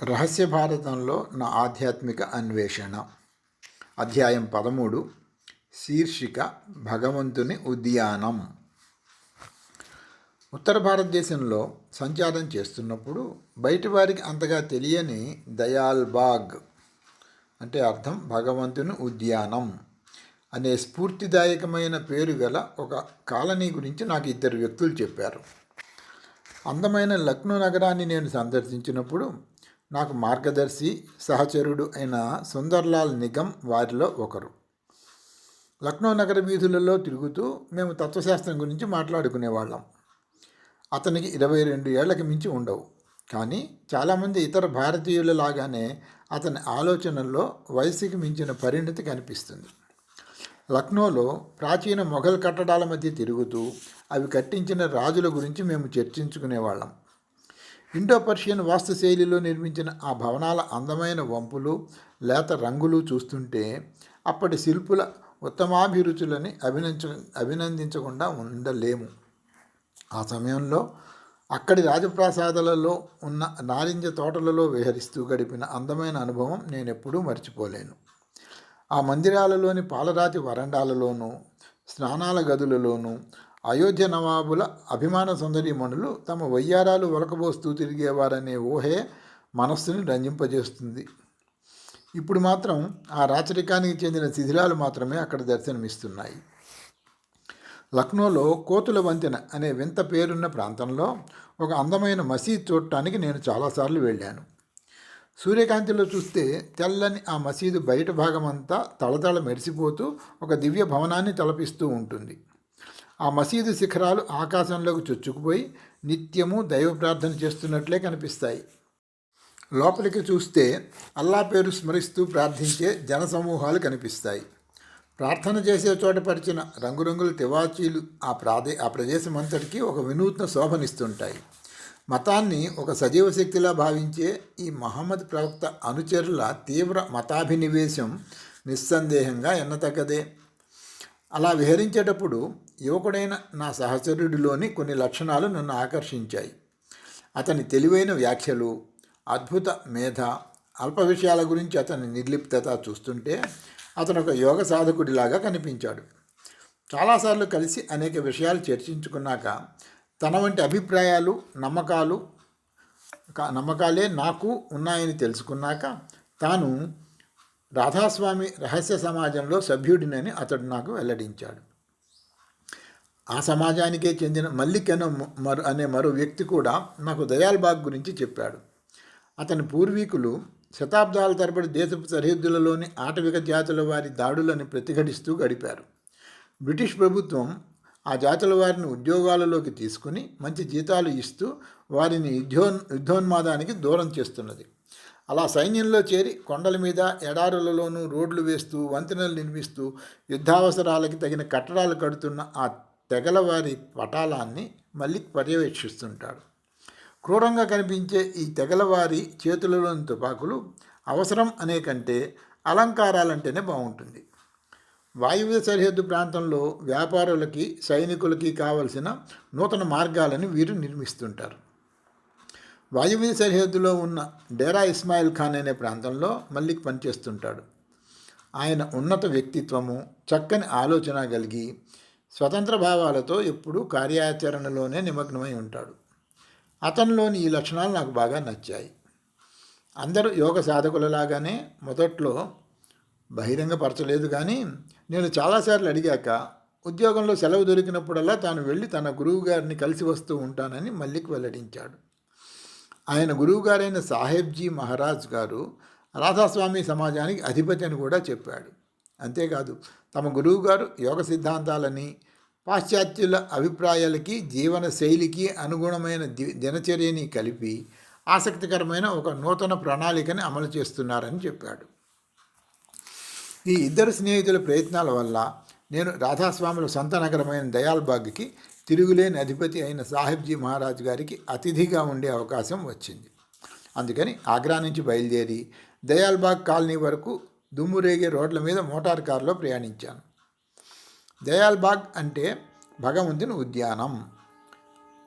రహస్య భారతంలో నా ఆధ్యాత్మిక అన్వేషణ అధ్యాయం 13 శీర్షిక భగవంతుని ఉద్యానం. ఉత్తర భారతదేశంలో సంచారం చేస్తున్నప్పుడు బయటి వారికి అంతగా తెలియని దయాల్ బాగ్ అంటే అర్థం భగవంతుని ఉద్యానం అనే స్ఫూర్తిదాయకమైన పేరు గల ఒక కాలనీ గురించి నాకు ఇద్దరు వ్యక్తులు చెప్పారు. అందమైన లక్నో నగరాన్ని నేను సందర్శించినప్పుడు నాకు మార్గదర్శి సహచరుడు అయిన సుందర్లాల్ నిగమ్ వారిలో ఒకరు. లక్నో నగర వీధులలో తిరుగుతూ మేము తత్వశాస్త్రం గురించి మాట్లాడుకునేవాళ్ళం. అతనికి 22 ఏళ్లకి మించి ఉండవు, కానీ చాలామంది ఇతర భారతీయుల లాగానే అతని ఆలోచనల్లో వయసుకి మించిన పరిణతి కనిపిస్తుంది. లక్నోలో ప్రాచీన మొఘల్ కట్టడాల మధ్య తిరుగుతూ అవి కట్టించిన రాజుల గురించి మేము చర్చించుకునేవాళ్ళం. ఇండో పర్షియన్ వాస్తుశైలిలో నిర్మించిన ఆ భవనాల అందమైన వంపులు, లేత రంగులు చూస్తుంటే అప్పటి శిల్పుల ఉత్తమాభిరుచులని అభినందించకుండా ఉండలేము. ఆ సమయంలో అక్కడి రాజప్రాసాదాలలో ఉన్న నారింజ తోటలలో విహరిస్తూ గడిపిన అందమైన అనుభవం నేనెప్పుడూ మర్చిపోలేను. ఆ మందిరాలలోని పాలరాతి వరండాలలోనూ స్నానాల గదులలోనూ అయోధ్య నవాబుల అభిమాన సుందరీమణులు తమ వయ్యారాలు ఒలకబోస్తూ తిరిగేవారనే ఊహే మనస్సుని రంజింపజేస్తుంది. ఇప్పుడు మాత్రం ఆ రాచరికానికి చెందిన శిథిలాలు మాత్రమే అక్కడ దర్శనమిస్తున్నాయి. లక్నోలో కోతుల వంతెన అనే వింత పేరున్న ప్రాంతంలో ఒక అందమైన మసీద్ చూడటానికి నేను చాలాసార్లు వెళ్ళాను. సూర్యకాంతిలో చూస్తే తెల్లని ఆ మసీదు బయట భాగమంతా తళతళ మెరిసిపోతూ ఒక దివ్య భవనాన్ని తలపిస్తూ ఉంటుంది. ఆ మసీదు శిఖరాలు ఆకాశంలోకి చొచ్చుకుపోయి నిత్యము దైవ ప్రార్థన చేస్తున్నట్లే కనిపిస్తాయి. లోపలికి చూస్తే అల్లా పేరు స్మరిస్తూ ప్రార్థించే జనసమూహాలు కనిపిస్తాయి. ప్రార్థన చేసే చోట పరిచిన రంగురంగుల తివాచీలు ఆ ప్రదేశం అంతటికీ ఒక వినూత్న శోభనిస్తుంటాయి. మతాన్ని ఒక సజీవ శక్తిలా భావించే ఈ మహమ్మద్ ప్రవక్త అనుచరుల తీవ్ర మతాభినివేశం నిస్సందేహంగా ఎన్నతగ్గదే. అలా విహరించేటప్పుడు యువకుడైన నా సహచరుడిలోని కొన్ని లక్షణాలు నన్ను ఆకర్షించాయి. అతని తెలివైన వ్యాఖ్యలు, అద్భుత మేధ, అల్ప విషయాల గురించి అతని నిర్లిప్తత చూస్తుంటే అతను ఒక యోగ సాధకుడిలాగా కనిపించాడు. చాలాసార్లు కలిసి అనేక విషయాలు చర్చించుకున్నాక తన వంటి అభిప్రాయాలు నమ్మకాలే నాకు ఉన్నాయని తెలుసుకున్నాక తాను రాధాస్వామి రహస్య సమాజంలో సభ్యుడినని అతడు నాకు వెల్లడించాడు. ఆ సమాజానికే చెందిన మల్లిక్ అనే మరో వ్యక్తి కూడా నాకు దయాల్ బాగ్ గురించి చెప్పాడు. అతని పూర్వీకులు శతాబ్దాల తరబడి దేశపు సరిహద్దులలోని ఆటవిక జాతుల వారి దాడులను ప్రతిఘటిస్తూ గడిపారు. బ్రిటిష్ ప్రభుత్వం ఆ జాతుల వారిని ఉద్యోగాలలోకి తీసుకుని మంచి జీతాలు ఇస్తూ వారిని యుద్ధోన్మాదానికి దూరం చేస్తున్నది. అలా సైన్యంలో చేరి కొండల మీద ఎడారులలోనూ రోడ్లు వేస్తూ వంతెనలు నిర్మిస్తూ యుద్ధావసరాలకి తగిన కట్టడాలు కడుతున్న ఆ తెగల వారి పటాలాన్ని మళ్ళీ పర్యవేక్షిస్తుంటాడు. క్రూరంగా కనిపించే ఈ తెగలవారి చేతులలోని తుపాకులు అవసరం అనే కంటే అలంకారాలంటేనే బాగుంటుంది. వాయువ్య సరిహద్దు ప్రాంతంలో వ్యాపారులకి, సైనికులకి కావలసిన నూతన మార్గాలను వీరు నిర్మిస్తుంటారు. వాయువ్య సరిహద్దులో ఉన్న డేరా ఇస్మాయిల్ ఖాన్ అనే ప్రాంతంలో మల్లిక్ పనిచేస్తుంటాడు. ఆయన ఉన్నత వ్యక్తిత్వము, చక్కని ఆలోచన కలిగి స్వతంత్ర భావాలతో ఎప్పుడూ కార్యాచరణలోనే నిమగ్నమై ఉంటాడు. అతనిలోని ఈ లక్షణాలు నాకు బాగా నచ్చాయి. అందరూ యోగ సాధకులలాగానే మొదట్లో బహిరంగపరచలేదు, కానీ నేను చాలాసార్లు అడిగాక ఉద్యోగంలో సెలవు దొరికినప్పుడల్లా తాను వెళ్ళి తన గురువుగారిని కలిసి వస్తూ ఉంటానని మల్లిక్ వెల్లడించాడు. ఆయన గురువుగారైన సాహెబ్జీ మహారాజ్ గారు రాధాస్వామి సమాజానికి అధిపతి అని కూడా చెప్పాడు. అంతేకాదు, తమ గురువుగారు యోగ సిద్ధాంతాలని పాశ్చాత్యుల అభిప్రాయాలకి, జీవన శైలికి అనుగుణమైన దినచర్యని కలిపి ఆసక్తికరమైన ఒక నూతన ప్రణాళికని అమలు చేస్తున్నారని చెప్పాడు. ఈ ఇద్దరు స్నేహితుల ప్రయత్నాల వల్ల నేను రాధాస్వాముల సొంత నగరమైన దయాల్ బాగ్కి తిరుగులేని అధిపతి అయిన సాహెబ్జీ మహారాజ్ గారికి అతిథిగా ఉండే అవకాశం వచ్చింది. అందుకని ఆగ్రా నుంచి బయలుదేరి దయాల్ బాగ్ కాలనీ వరకు దుమ్మురేగే రోడ్ల మీద మోటార్ కారులో ప్రయాణించాను. దయాల్ బాగ్ అంటే భగవంతుని ఉద్యానం.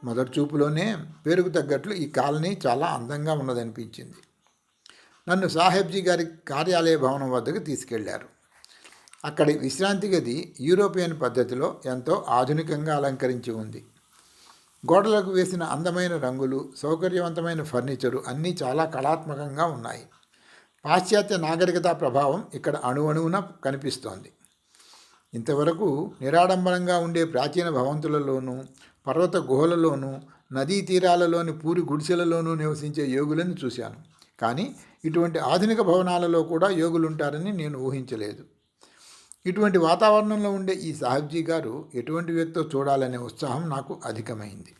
మొదటి చూపులోనే పేరుకు తగ్గట్లు ఈ కాలనీ చాలా అందంగా ఉన్నదనిపించింది. నన్ను సాహెబ్జీ గారి కార్యాలయ భవనం వద్దకు తీసుకెళ్లారు. అక్కడి విశ్రాంతి గది యూరోపియన్ పద్ధతిలో ఎంతో ఆధునికంగా అలంకరించి ఉంది. గోడలకు వేసిన అందమైన రంగులు, సౌకర్యవంతమైన ఫర్నిచరు అన్నీ చాలా కళాత్మకంగా ఉన్నాయి. పాశ్చాత్య నాగరికత ప్రభావం ఇక్కడ అణువణువున కనిపిస్తోంది. ఇంతవరకు నిరాడంబరంగా ఉండే ప్రాచీన భవంతులలోనూ, పర్వత గుహలలోనూ, నదీ తీరాలలోని పూరి గుడిసెలలోనూ నివసించే యోగులను చూశాను. కానీ ఇటువంటి ఆధునిక భవనాలలో కూడా యోగులుంటారని నేను ఊహించలేదు. ఇటువంటి వాతావరణంలో ఉండే ఈ సాహెబ్జీ గారు ఎటువంటి వ్యక్తో చూడాలనే ఉత్సాహం నాకు అధికమైంది.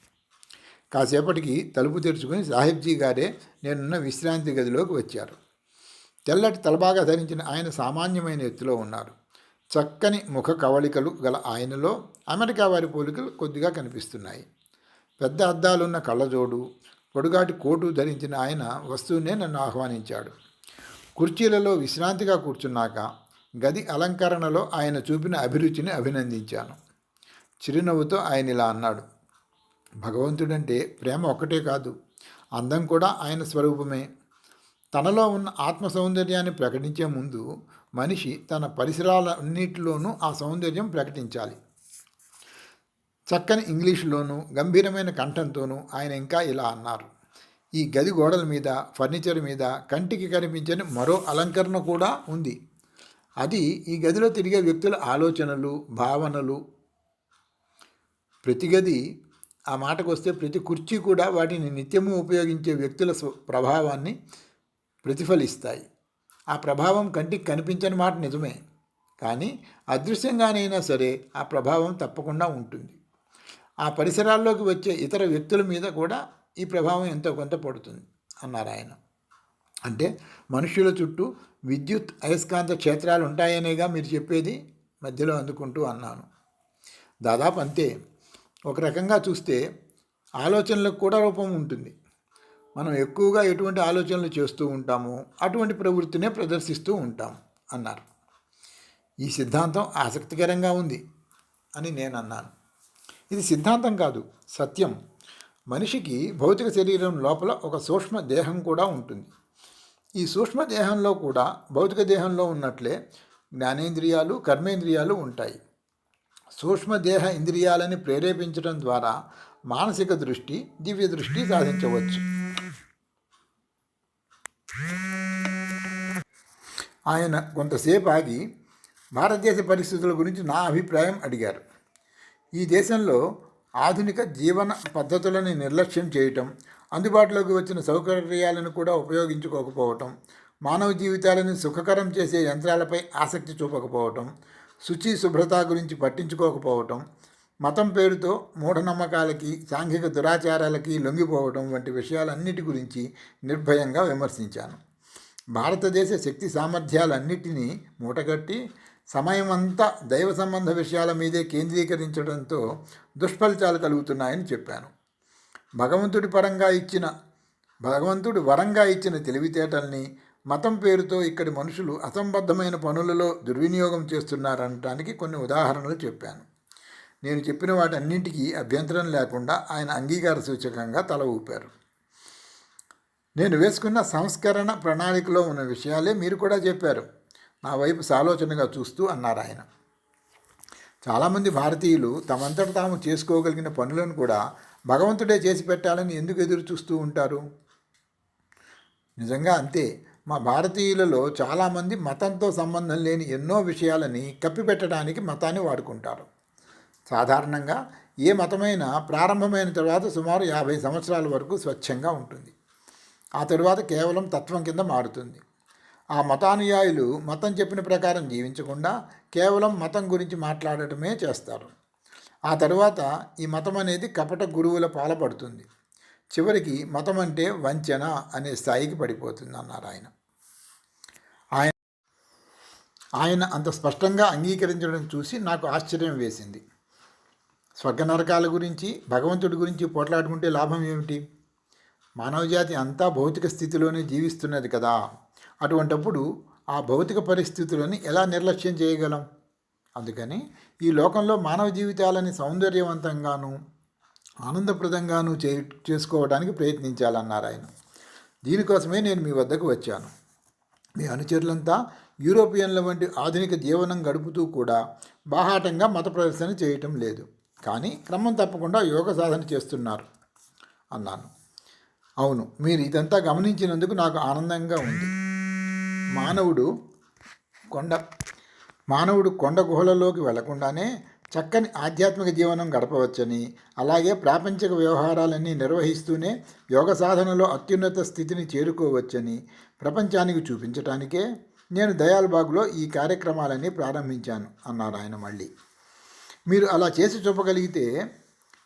కాసేపటికి తలుపు తెరుచుకుని సాహెబ్జీ గారే నేనున్న విశ్రాంతి గదిలోకి వచ్చారు. తెల్లటి తలబాగా ధరించిన ఆయన సామాన్యమైన ఎత్తులో ఉన్నారు. చక్కని ముఖ కవళికలు గల ఆయనలో అమెరికా వారి పోలికలు కొద్దిగా కనిపిస్తున్నాయి. పెద్ద అద్దాలున్న కళ్ళజోడు, పొడుగాటి కోటు ధరించిన ఆయన వస్తూనే నన్ను ఆహ్వానించాడు. కుర్చీలలో విశ్రాంతిగా కూర్చున్నాక గది అలంకరణలో ఆయన చూపిన అభిరుచిని అభినందించాను. చిరునవ్వుతో ఆయన ఇలా అన్నాడు, భగవంతుడంటే ప్రేమ ఒక్కటే కాదు, అందం కూడా ఆయన స్వరూపమే. తనలో ఉన్న ఆత్మ సౌందర్యాన్ని ప్రకటించే ముందు మనిషి తన పరిసరాలన్నిటిలోనూ ఆ సౌందర్యం ప్రకటించాలి. చక్కని ఇంగ్లీషులోనూ గంభీరమైన కంఠంతోనూ ఆయన ఇంకా ఇలా అన్నారు, ఈ గది గోడల మీద, ఫర్నిచర్ మీద కంటికి కనిపించని మరో అలంకరణ కూడా ఉంది. అది ఈ గదిలో తిరిగే వ్యక్తుల ఆలోచనలు, భావనలు. ప్రతి గది, ఆ మాటకు వస్తే ప్రతి కుర్చీ కూడా వాటిని నిత్యము ఉపయోగించే వ్యక్తుల ప్రభావాన్ని ప్రతిఫలిస్తాయి. ఆ ప్రభావం కంటికి కనిపించని మాట నిజమే, కానీ అదృశ్యంగానైనా సరే ఆ ప్రభావం తప్పకుండా ఉంటుంది. ఆ పరిసరాల్లోకి వచ్చే ఇతర వ్యక్తుల మీద కూడా ఈ ప్రభావం ఎంతో కొంత పడుతుంది అన్నారు ఆయన. అంటే మనుషుల చుట్టూ విద్యుత్ అయస్కాంత క్షేత్రాలు ఉంటాయనేగా మీరు చెప్పేది, మధ్యలో అందుకుంటూ అన్నాను. దాదాపు అంతే. ఒక రకంగా చూస్తే ఆలోచనలకు కూడా రూపం ఉంటుంది. మనం ఎక్కువగా ఎటువంటి ఆలోచనలు చేస్తూ ఉంటామో అటువంటి ప్రవృత్తినే ప్రదర్శిస్తూ ఉంటాం అన్నారు. ఈ సిద్ధాంతం ఆసక్తికరంగా ఉంది అని నేను అన్నాను. ఇది సిద్ధాంతం కాదు, సత్యం. మనిషికి భౌతిక శరీరం లోపల ఒక సూక్ష్మ దేహం కూడా ఉంటుంది. ఈ సూక్ష్మ దేహంలో కూడా భౌతిక దేహంలో ఉన్నట్లే జ్ఞానేంద్రియాలు, కర్మేంద్రియాలు ఉంటాయి. సూక్ష్మదేహ ఇంద్రియాలని ప్రేరేపించడం ద్వారా మానసిక దృష్టి, దివ్య దృష్టి సాధించవచ్చు. ఆయన కొంతసేపు ఆగి భారతదేశ పరిస్థితుల గురించి నా అభిప్రాయం అడిగారు. ఈ దేశంలో ఆధునిక జీవన పద్ధతులను నిర్లక్ష్యం చేయటం, అందుబాటులోకి వచ్చిన సౌకర్యాలను కూడా ఉపయోగించుకోకపోవటం, మానవ జీవితాలను సుఖకరం చేసే యంత్రాలపై ఆసక్తి చూపకపోవటం, శుచి శుభ్రత గురించి పట్టించుకోకపోవటం, మతం పేరుతో మూఢనమ్మకాలకి, సాంఘిక దురాచారాలకి లొంగిపోవటం వంటి విషయాలన్నిటి గురించి నిర్భయంగా విమర్శించాను. భారతదేశ శక్తి సామర్థ్యాలన్నిటినీ మూటగట్టి సమయమంతా దైవ సంబంధ విషయాల మీదే కేంద్రీకరించడంతో దుష్ఫలితాలు కలుగుతున్నాయని చెప్పాను. భగవంతుడి వరంగా ఇచ్చిన తెలివితేటల్ని మతం పేరుతో ఇక్కడి మనుషులు అసంబద్ధమైన పనులలో దుర్వినియోగం చేస్తున్నారనటానికి కొన్ని ఉదాహరణలు చెప్పాను. నేను చెప్పిన వాటన్నింటికీ అభ్యంతరం లేకుండా ఆయన అంగీకార సూచకంగా తల ఊపారు. నేను వేసుకున్న సంస్కరణ ప్రణాళికలో ఉన్న విషయాలే మీరు కూడా చెప్పారు, నా వైపు సాలోచనగా చూస్తూ అన్నారు ఆయన. చాలామంది భారతీయులు తమంతట తాము చేసుకోగలిగిన పనులను కూడా భగవంతుడే చేసి పెట్టాలని ఎందుకు ఎదురు చూస్తూ ఉంటారు? నిజంగా అంతే. మా భారతీయులలో చాలామంది మతంతో సంబంధం లేని ఎన్నో విషయాలని కప్పిపెట్టడానికి మతాన్ని వాడుకుంటారు. సాధారణంగా ఏ మతమైనా ప్రారంభమైన తర్వాత సుమారు 50 సంవత్సరాల వరకు స్వచ్ఛంగా ఉంటుంది. ఆ తరువాత కేవలం తత్వం కింద మారుతుంది. ఆ మతానుయాయులు మతం చెప్పిన ప్రకారం జీవించకుండా కేవలం మతం గురించి మాట్లాడటమే చేస్తారు. ఆ తరువాత ఈ మతం అనేది కపట గురువుల పాలపడుతుంది. చివరికి మతం అంటే వంచన అనే స్థాయికి పడిపోతుంది అన్నారు ఆయన. ఆయన అంత స్పష్టంగా అంగీకరించడం చూసి నాకు ఆశ్చర్యం వేసింది. స్వర్గ నరకాల గురించి, భగవంతుడి గురించి పోట్లాడుకుంటే లాభం ఏమిటి? మానవజాతి అంతా భౌతిక స్థితిలోనే జీవిస్తున్నది కదా. అటువంటప్పుడు ఆ భౌతిక పరిస్థితులని ఎలా నిర్లక్ష్యం చేయగలం? అందుకని ఈ లోకంలో మానవ జీవితాలని సౌందర్యవంతంగాను ఆనందప్రదంగాను చేసుకోవడానికి ప్రయత్నించాలన్నారు ఆయన. దీనికోసమే నేను మీ వద్దకు వచ్చాను. మీ అనుచరులంతా యూరోపియన్ల వంటి ఆధునిక జీవనం గడుపుతూ కూడా బాహాటంగా మత ప్రదర్శన చేయటం లేదు, కానీ క్రమం తప్పకుండా యోగ సాధన చేస్తున్నారు అన్నాను. అవును, మీరు ఇదంతా గమనించినందుకు నాకు ఆనందంగా ఉంది. మానవుడు కొండ మానవుడు కొండ గుహలలోకి వెళ్లకుండానే చక్కని ఆధ్యాత్మిక జీవనం గడపవచ్చని, అలాగే ప్రాపంచిక వ్యవహారాలన్నీ నిర్వహిస్తూనే యోగ సాధనలో అత్యున్నత స్థితిని చేరుకోవచ్చని ప్రపంచానికి చూపించటానికే నేను దయాల్బాగ్లో ఈ కార్యక్రమాలన్నీ ప్రారంభించాను అన్నారు ఆయన మళ్ళీ. మీరు అలా చేసి చూపగలిగితే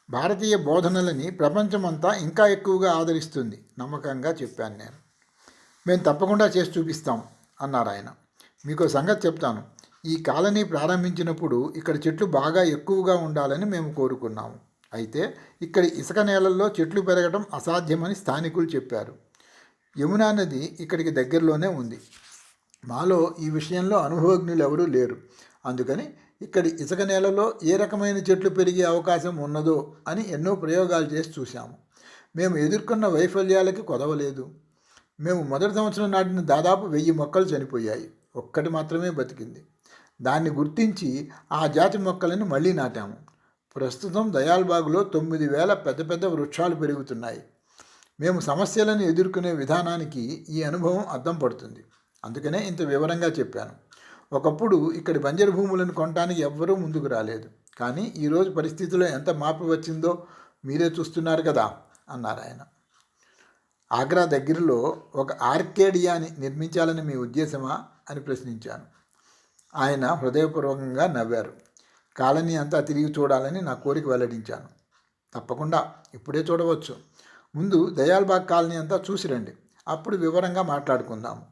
భారతీయ బోధనలని ప్రపంచమంతా ఇంకా ఎక్కువగా ఆదరిస్తుంది నమ్మకంగా చెప్పాను నేను. మేము తప్పకుండా చేసి చూపిస్తాం అన్నారు ఆయన. మీకు సంగతి చెప్తాను. ఈ కాలనీ ప్రారంభించినప్పుడు ఇక్కడ చెట్లు బాగా ఎక్కువగా ఉండాలని మేము కోరుకున్నాము. అయితే ఇక్కడి ఇసుక నేలల్లో చెట్లు పెరగడం అసాధ్యమని స్థానికులు చెప్పారు. యమునా నది ఇక్కడికి దగ్గరలోనే ఉంది. మాలో ఈ విషయంలో అనుభవజ్ఞులు ఎవరూ లేరు. అందుకని ఇక్కడి ఇసుక నేలలో ఏ రకమైన చెట్లు పెరిగే అవకాశం ఉన్నదో అని ఎన్నో ప్రయోగాలు చేసి చూశాము. మేము ఎదుర్కొన్న వైఫల్యాలకి కొదవలేదు. మేము మొదటి సంవత్సరం నాటిన దాదాపు 1000 మొక్కలు చనిపోయాయి. ఒక్కటి మాత్రమే బతికింది. దాన్ని గుర్తించి ఆ జాతి మొక్కలను మళ్ళీ నాటాము. ప్రస్తుతం దయాల్బాగ్లో 9000 పెద్ద పెద్ద వృక్షాలు పెరుగుతున్నాయి. మేము సమస్యలను ఎదుర్కొనే విధానానికి ఈ అనుభవం అద్దం పడుతుంది. అందుకనే ఇంత వివరంగా చెప్పాను. ఒకప్పుడు ఇక్కడి బంజరు భూములను కొనడానికి ఎవ్వరూ ముందుకు రాలేదు. కానీ ఈరోజు పరిస్థితిలో ఎంత మార్పు వచ్చిందో మీరే చూస్తున్నారు కదా అన్నారు ఆయన. ఆగ్రా దగ్గరలో ఒక ఆర్కేడియాని నిర్మించాలని మీ ఉద్దేశమా అని ప్రశ్నించాను. ఆయన హృదయపూర్వకంగా నవ్వారు. కాలనీ అంతా తిరిగి చూడాలని నా కోరిక వెల్లడించాను. తప్పకుండా, ఇప్పుడే చూడవచ్చు. ముందు దయాల్బాగ్ కాలనీ అంతా చూసి రండి, అప్పుడు వివరంగా మాట్లాడుకుందాము.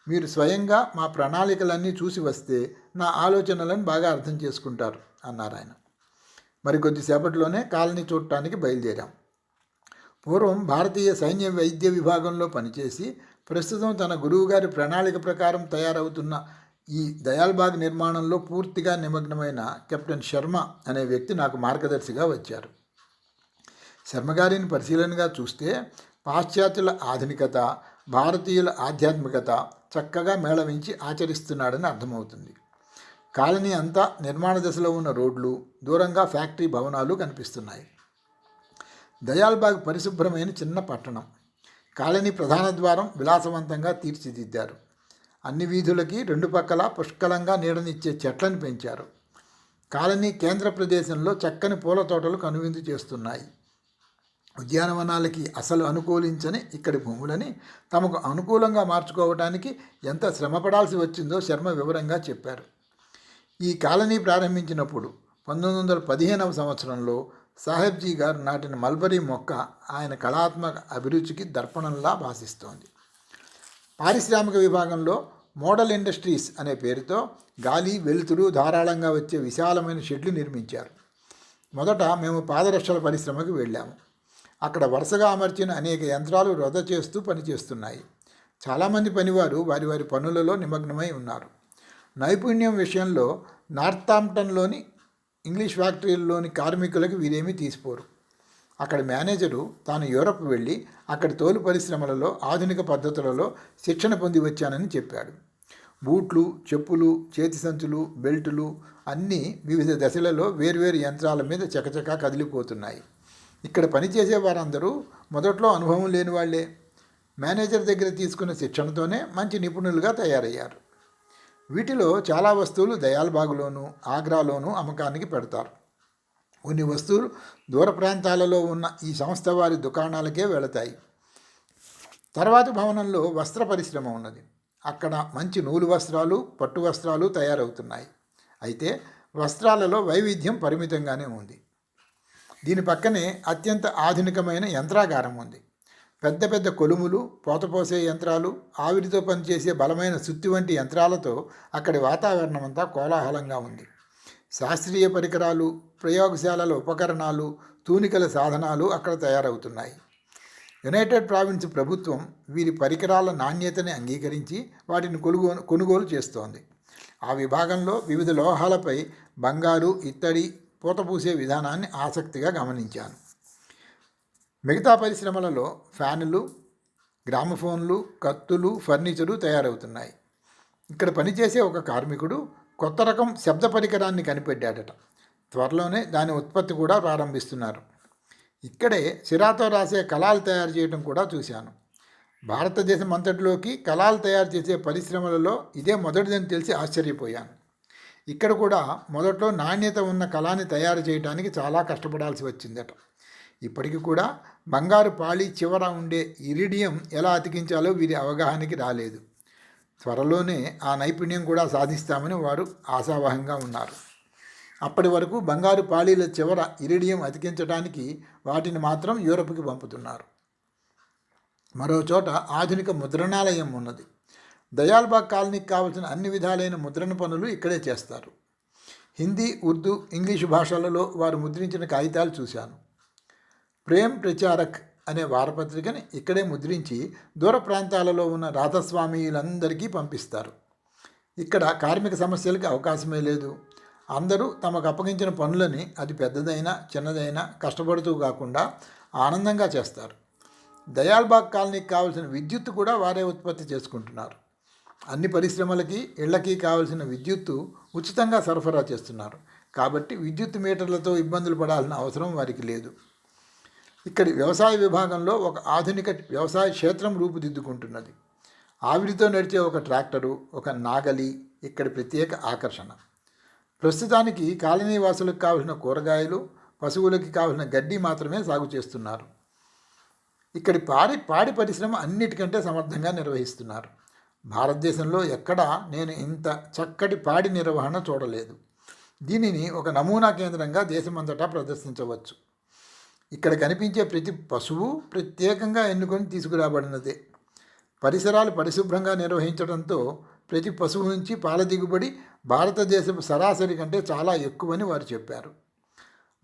మీరు స్వయంగా మా ప్రణాళికలన్నీ చూసి వస్తే నా ఆలోచనలను బాగా అర్థం చేసుకుంటారు అన్నారు ఆయన. మరికొద్దిసేపట్లోనే కాలనీ చూడటానికి బయలుదేరాం. పూర్వం భారతీయ సైన్య వైద్య విభాగంలో పనిచేసి ప్రస్తుతం తన గురువుగారి ప్రణాళిక ప్రకారం తయారవుతున్న ఈ దయాల్బాగ్ నిర్మాణంలో పూర్తిగా నిమగ్నమైన కెప్టెన్ శర్మ అనే వ్యక్తి నాకు మార్గదర్శిగా వచ్చారు. శర్మగారిని పరిశీలనగా చూస్తే పాశ్చాత్యుల ఆధునికత, భారతీయుల ఆధ్యాత్మికత చక్కగా మేళవించి ఆచరిస్తున్నాడని అర్థమవుతుంది. కాలనీ అంతా నిర్మాణ దశలో ఉన్న రోడ్లు, దూరంగా ఫ్యాక్టరీ భవనాలు కనిపిస్తున్నాయి. దయాల్బాగ్ పరిశుభ్రమైన చిన్న పట్టణం. కాలనీ ప్రధాన ద్వారం విలాసవంతంగా తీర్చిదిద్దారు. అన్ని వీధులకి 2 పక్కల పుష్కలంగా నీడనిచ్చే చెట్లను పెంచారు. కాలనీ కేంద్ర ప్రదేశంలో చక్కని పూల తోటలు కనువిందు చేస్తున్నాయి. ఉద్యానవనాలకి అసలు అనుకూలించని ఇక్కడి భూములని తమకు అనుకూలంగా మార్చుకోవడానికి ఎంత శ్రమపడాల్సి వచ్చిందో శర్మ వివరంగా చెప్పారు. ఈ కాలనీ ప్రారంభించినప్పుడు 1915వ సంవత్సరంలో సాహెబ్జీ గారు నాటిన మల్బరీ మొక్క ఆయన కళాత్మక అభిరుచికి దర్పణంలా భాసిస్తోంది. పారిశ్రామిక విభాగంలో మోడల్ ఇండస్ట్రీస్ అనే పేరుతో గాలి, వెలుతురు ధారాళంగా వచ్చే విశాలమైన షెడ్లు నిర్మించారు. మొదట మేము పాదరక్షల పరిశ్రమకు వెళ్ళాము. అక్కడ వరుసగా అమర్చిన అనేక యంత్రాలు వృధా చేస్తూ పనిచేస్తున్నాయి. చాలామంది పనివారు వారి వారి పనులలో నిమగ్నమై ఉన్నారు. నైపుణ్యం విషయంలో నార్థాంప్టన్లోని ఇంగ్లీష్ ఫ్యాక్టరీల్లోని కార్మికులకు వీరేమీ తీసిపోరు. అక్కడి మేనేజరు తాను యూరప్ వెళ్ళి అక్కడి తోలు పరిశ్రమలలో ఆధునిక పద్ధతులలో శిక్షణ పొంది వచ్చానని చెప్పాడు. బూట్లు, చెప్పులు, చేతి సంచులు, బెల్టులు అన్నీ వివిధ దశలలో వేర్వేరు యంత్రాల మీద చకచకా కదిలిపోతున్నాయి. ఇక్కడ పనిచేసే వారందరూ మొదట్లో అనుభవం లేని వాళ్లే. మేనేజర్ దగ్గర తీసుకున్న శిక్షణతోనే మంచి నిపుణులుగా తయారయ్యారు. వీటిలో చాలా వస్తువులు దయాల్బాగ్లోనూ ఆగ్రాలోనూ అమ్మకానికి పెడతారు. కొన్ని వస్తువులు దూర ప్రాంతాలలో ఉన్న ఈ సంస్థ వారి దుకాణాలకే వెళతాయి. తర్వాతి భవనంలో వస్త్ర పరిశ్రమ ఉన్నది. అక్కడ మంచి నూలు వస్త్రాలు, పట్టు వస్త్రాలు తయారవుతున్నాయి. అయితే వస్త్రాలలో వైవిధ్యం పరిమితంగానే ఉంది. దీని పక్కనే అత్యంత ఆధునికమైన యంత్రాగారం ఉంది. పెద్ద పెద్ద కొలుములు, పోతపోసే యంత్రాలు, ఆవిరితో పనిచేసే బలమైన సుత్తి వంటి యంత్రాలతో అక్కడి వాతావరణం అంతా కోలాహలంగా ఉంది. శాస్త్రీయ పరికరాలు, ప్రయోగశాలల ఉపకరణాలు, తూనికల సాధనాలు అక్కడ తయారవుతున్నాయి. యునైటెడ్ ప్రావిన్స్ ప్రభుత్వం వీరి పరికరాల నాణ్యతని అంగీకరించి వాటిని కొనుగోలు చేస్తోంది. ఆ విభాగంలో వివిధ లోహాలపై బంగారు, ఇత్తడి, పూతపూసే విధానాన్ని ఆసక్తిగా గమనించాను. మిగతా పరిశ్రమలలో ఫ్యానులు, గ్రామఫోన్లు, కత్తులు, ఫర్నిచరు తయారవుతున్నాయి. ఇక్కడ పనిచేసే ఒక కార్మికుడు కొత్త రకం శబ్ద పరికరాన్ని కనిపెట్టాడట. త్వరలోనే దాని ఉత్పత్తి కూడా ప్రారంభిస్తున్నారు. ఇక్కడే సిరాతో రాసే కలాలు తయారు చేయడం కూడా చూశాను. భారతదేశం అంతటిలోకి కలాలు తయారు చేసే పరిశ్రమలలో ఇదే మొదటిదని తెలిసి ఆశ్చర్యపోయాను. ఇక్కడ కూడా మొదట్లో నాణ్యత ఉన్న కళాన్ని తయారు చేయడానికి చాలా కష్టపడాల్సి వచ్చిందట. ఇప్పటికి కూడా బంగారు పాళీ చివర ఉండే ఇరిడియం ఎలా అతికించాలో వీరి అవగాహనకి రాలేదు. త్వరలోనే ఆ నైపుణ్యం కూడా సాధిస్తామని వారు ఆశావహంగా ఉన్నారు. అప్పటి వరకు బంగారు పాళీల చివర ఇరిడియం అతికించడానికి వాటిని మాత్రం యూరప్కి పంపుతున్నారు. మరో చోట ఆధునిక ముద్రణాలయం ఉన్నది. దయాల్బాగ్ కాలనీకి కావలసిన అన్ని విధాలైన ముద్రణ పనులు ఇక్కడే చేస్తారు. హిందీ, ఉర్దూ, ఇంగ్లీషు భాషలలో వారు ముద్రించిన కాగితాలు చూశాను. ప్రేమ్ ప్రచారక్ అనే వారపత్రికని ఇక్కడే ముద్రించి దూర ప్రాంతాలలో ఉన్న రాధస్వామీయులందరికీ పంపిస్తారు. ఇక్కడ కార్మిక సమస్యలకు అవకాశమే లేదు. అందరూ తమకు అప్పగించిన పనులని అది పెద్దదైనా చిన్నదైనా కష్టపడుతూ కాకుండా ఆనందంగా చేస్తారు. దయాల్బాగ్ కాలనీకి కావాల్సిన విద్యుత్తు కూడా వారే ఉత్పత్తి చేసుకుంటున్నారు. అన్ని పరిశ్రమలకి, ఇళ్లకి కావలసిన విద్యుత్తు ఉచితంగా సరఫరా చేస్తున్నారు. కాబట్టి విద్యుత్ మీటర్లతో ఇబ్బందులు పడాల్సిన అవసరం వారికి లేదు. ఇక్కడి వ్యవసాయ విభాగంలో ఒక ఆధునిక వ్యవసాయ క్షేత్రం రూపుదిద్దుకుంటున్నది. ఆవిరితో నడిచే ఒక ట్రాక్టరు, ఒక నాగలి ఇక్కడి ప్రత్యేక ఆకర్షణ. ప్రస్తుతానికి కాలనీ వాసులకు కావలసిన కూరగాయలు, పశువులకి కావలసిన గడ్డి మాత్రమే సాగు చేస్తున్నారు. ఇక్కడి పాడి పరిశ్రమ అన్నిటికంటే సమర్థంగా నిర్వహిస్తున్నారు. భారతదేశంలో ఎక్కడా నేను ఇంత చక్కటి పాడి నిర్వహణ చూడలేదు. దీనిని ఒక నమూనా కేంద్రంగా దేశమంతటా ప్రదర్శించవచ్చు. ఇక్కడ కనిపించే ప్రతి పశువు ప్రత్యేకంగా ఎన్నుకొని తీసుకురాబడినదే. పరిసరాలు పరిశుభ్రంగా నిర్వహించడంతో ప్రతి పశువు నుంచి పాల దిగుబడి భారతదేశపు సరాసరి కంటే చాలా ఎక్కువని వారు చెప్పారు.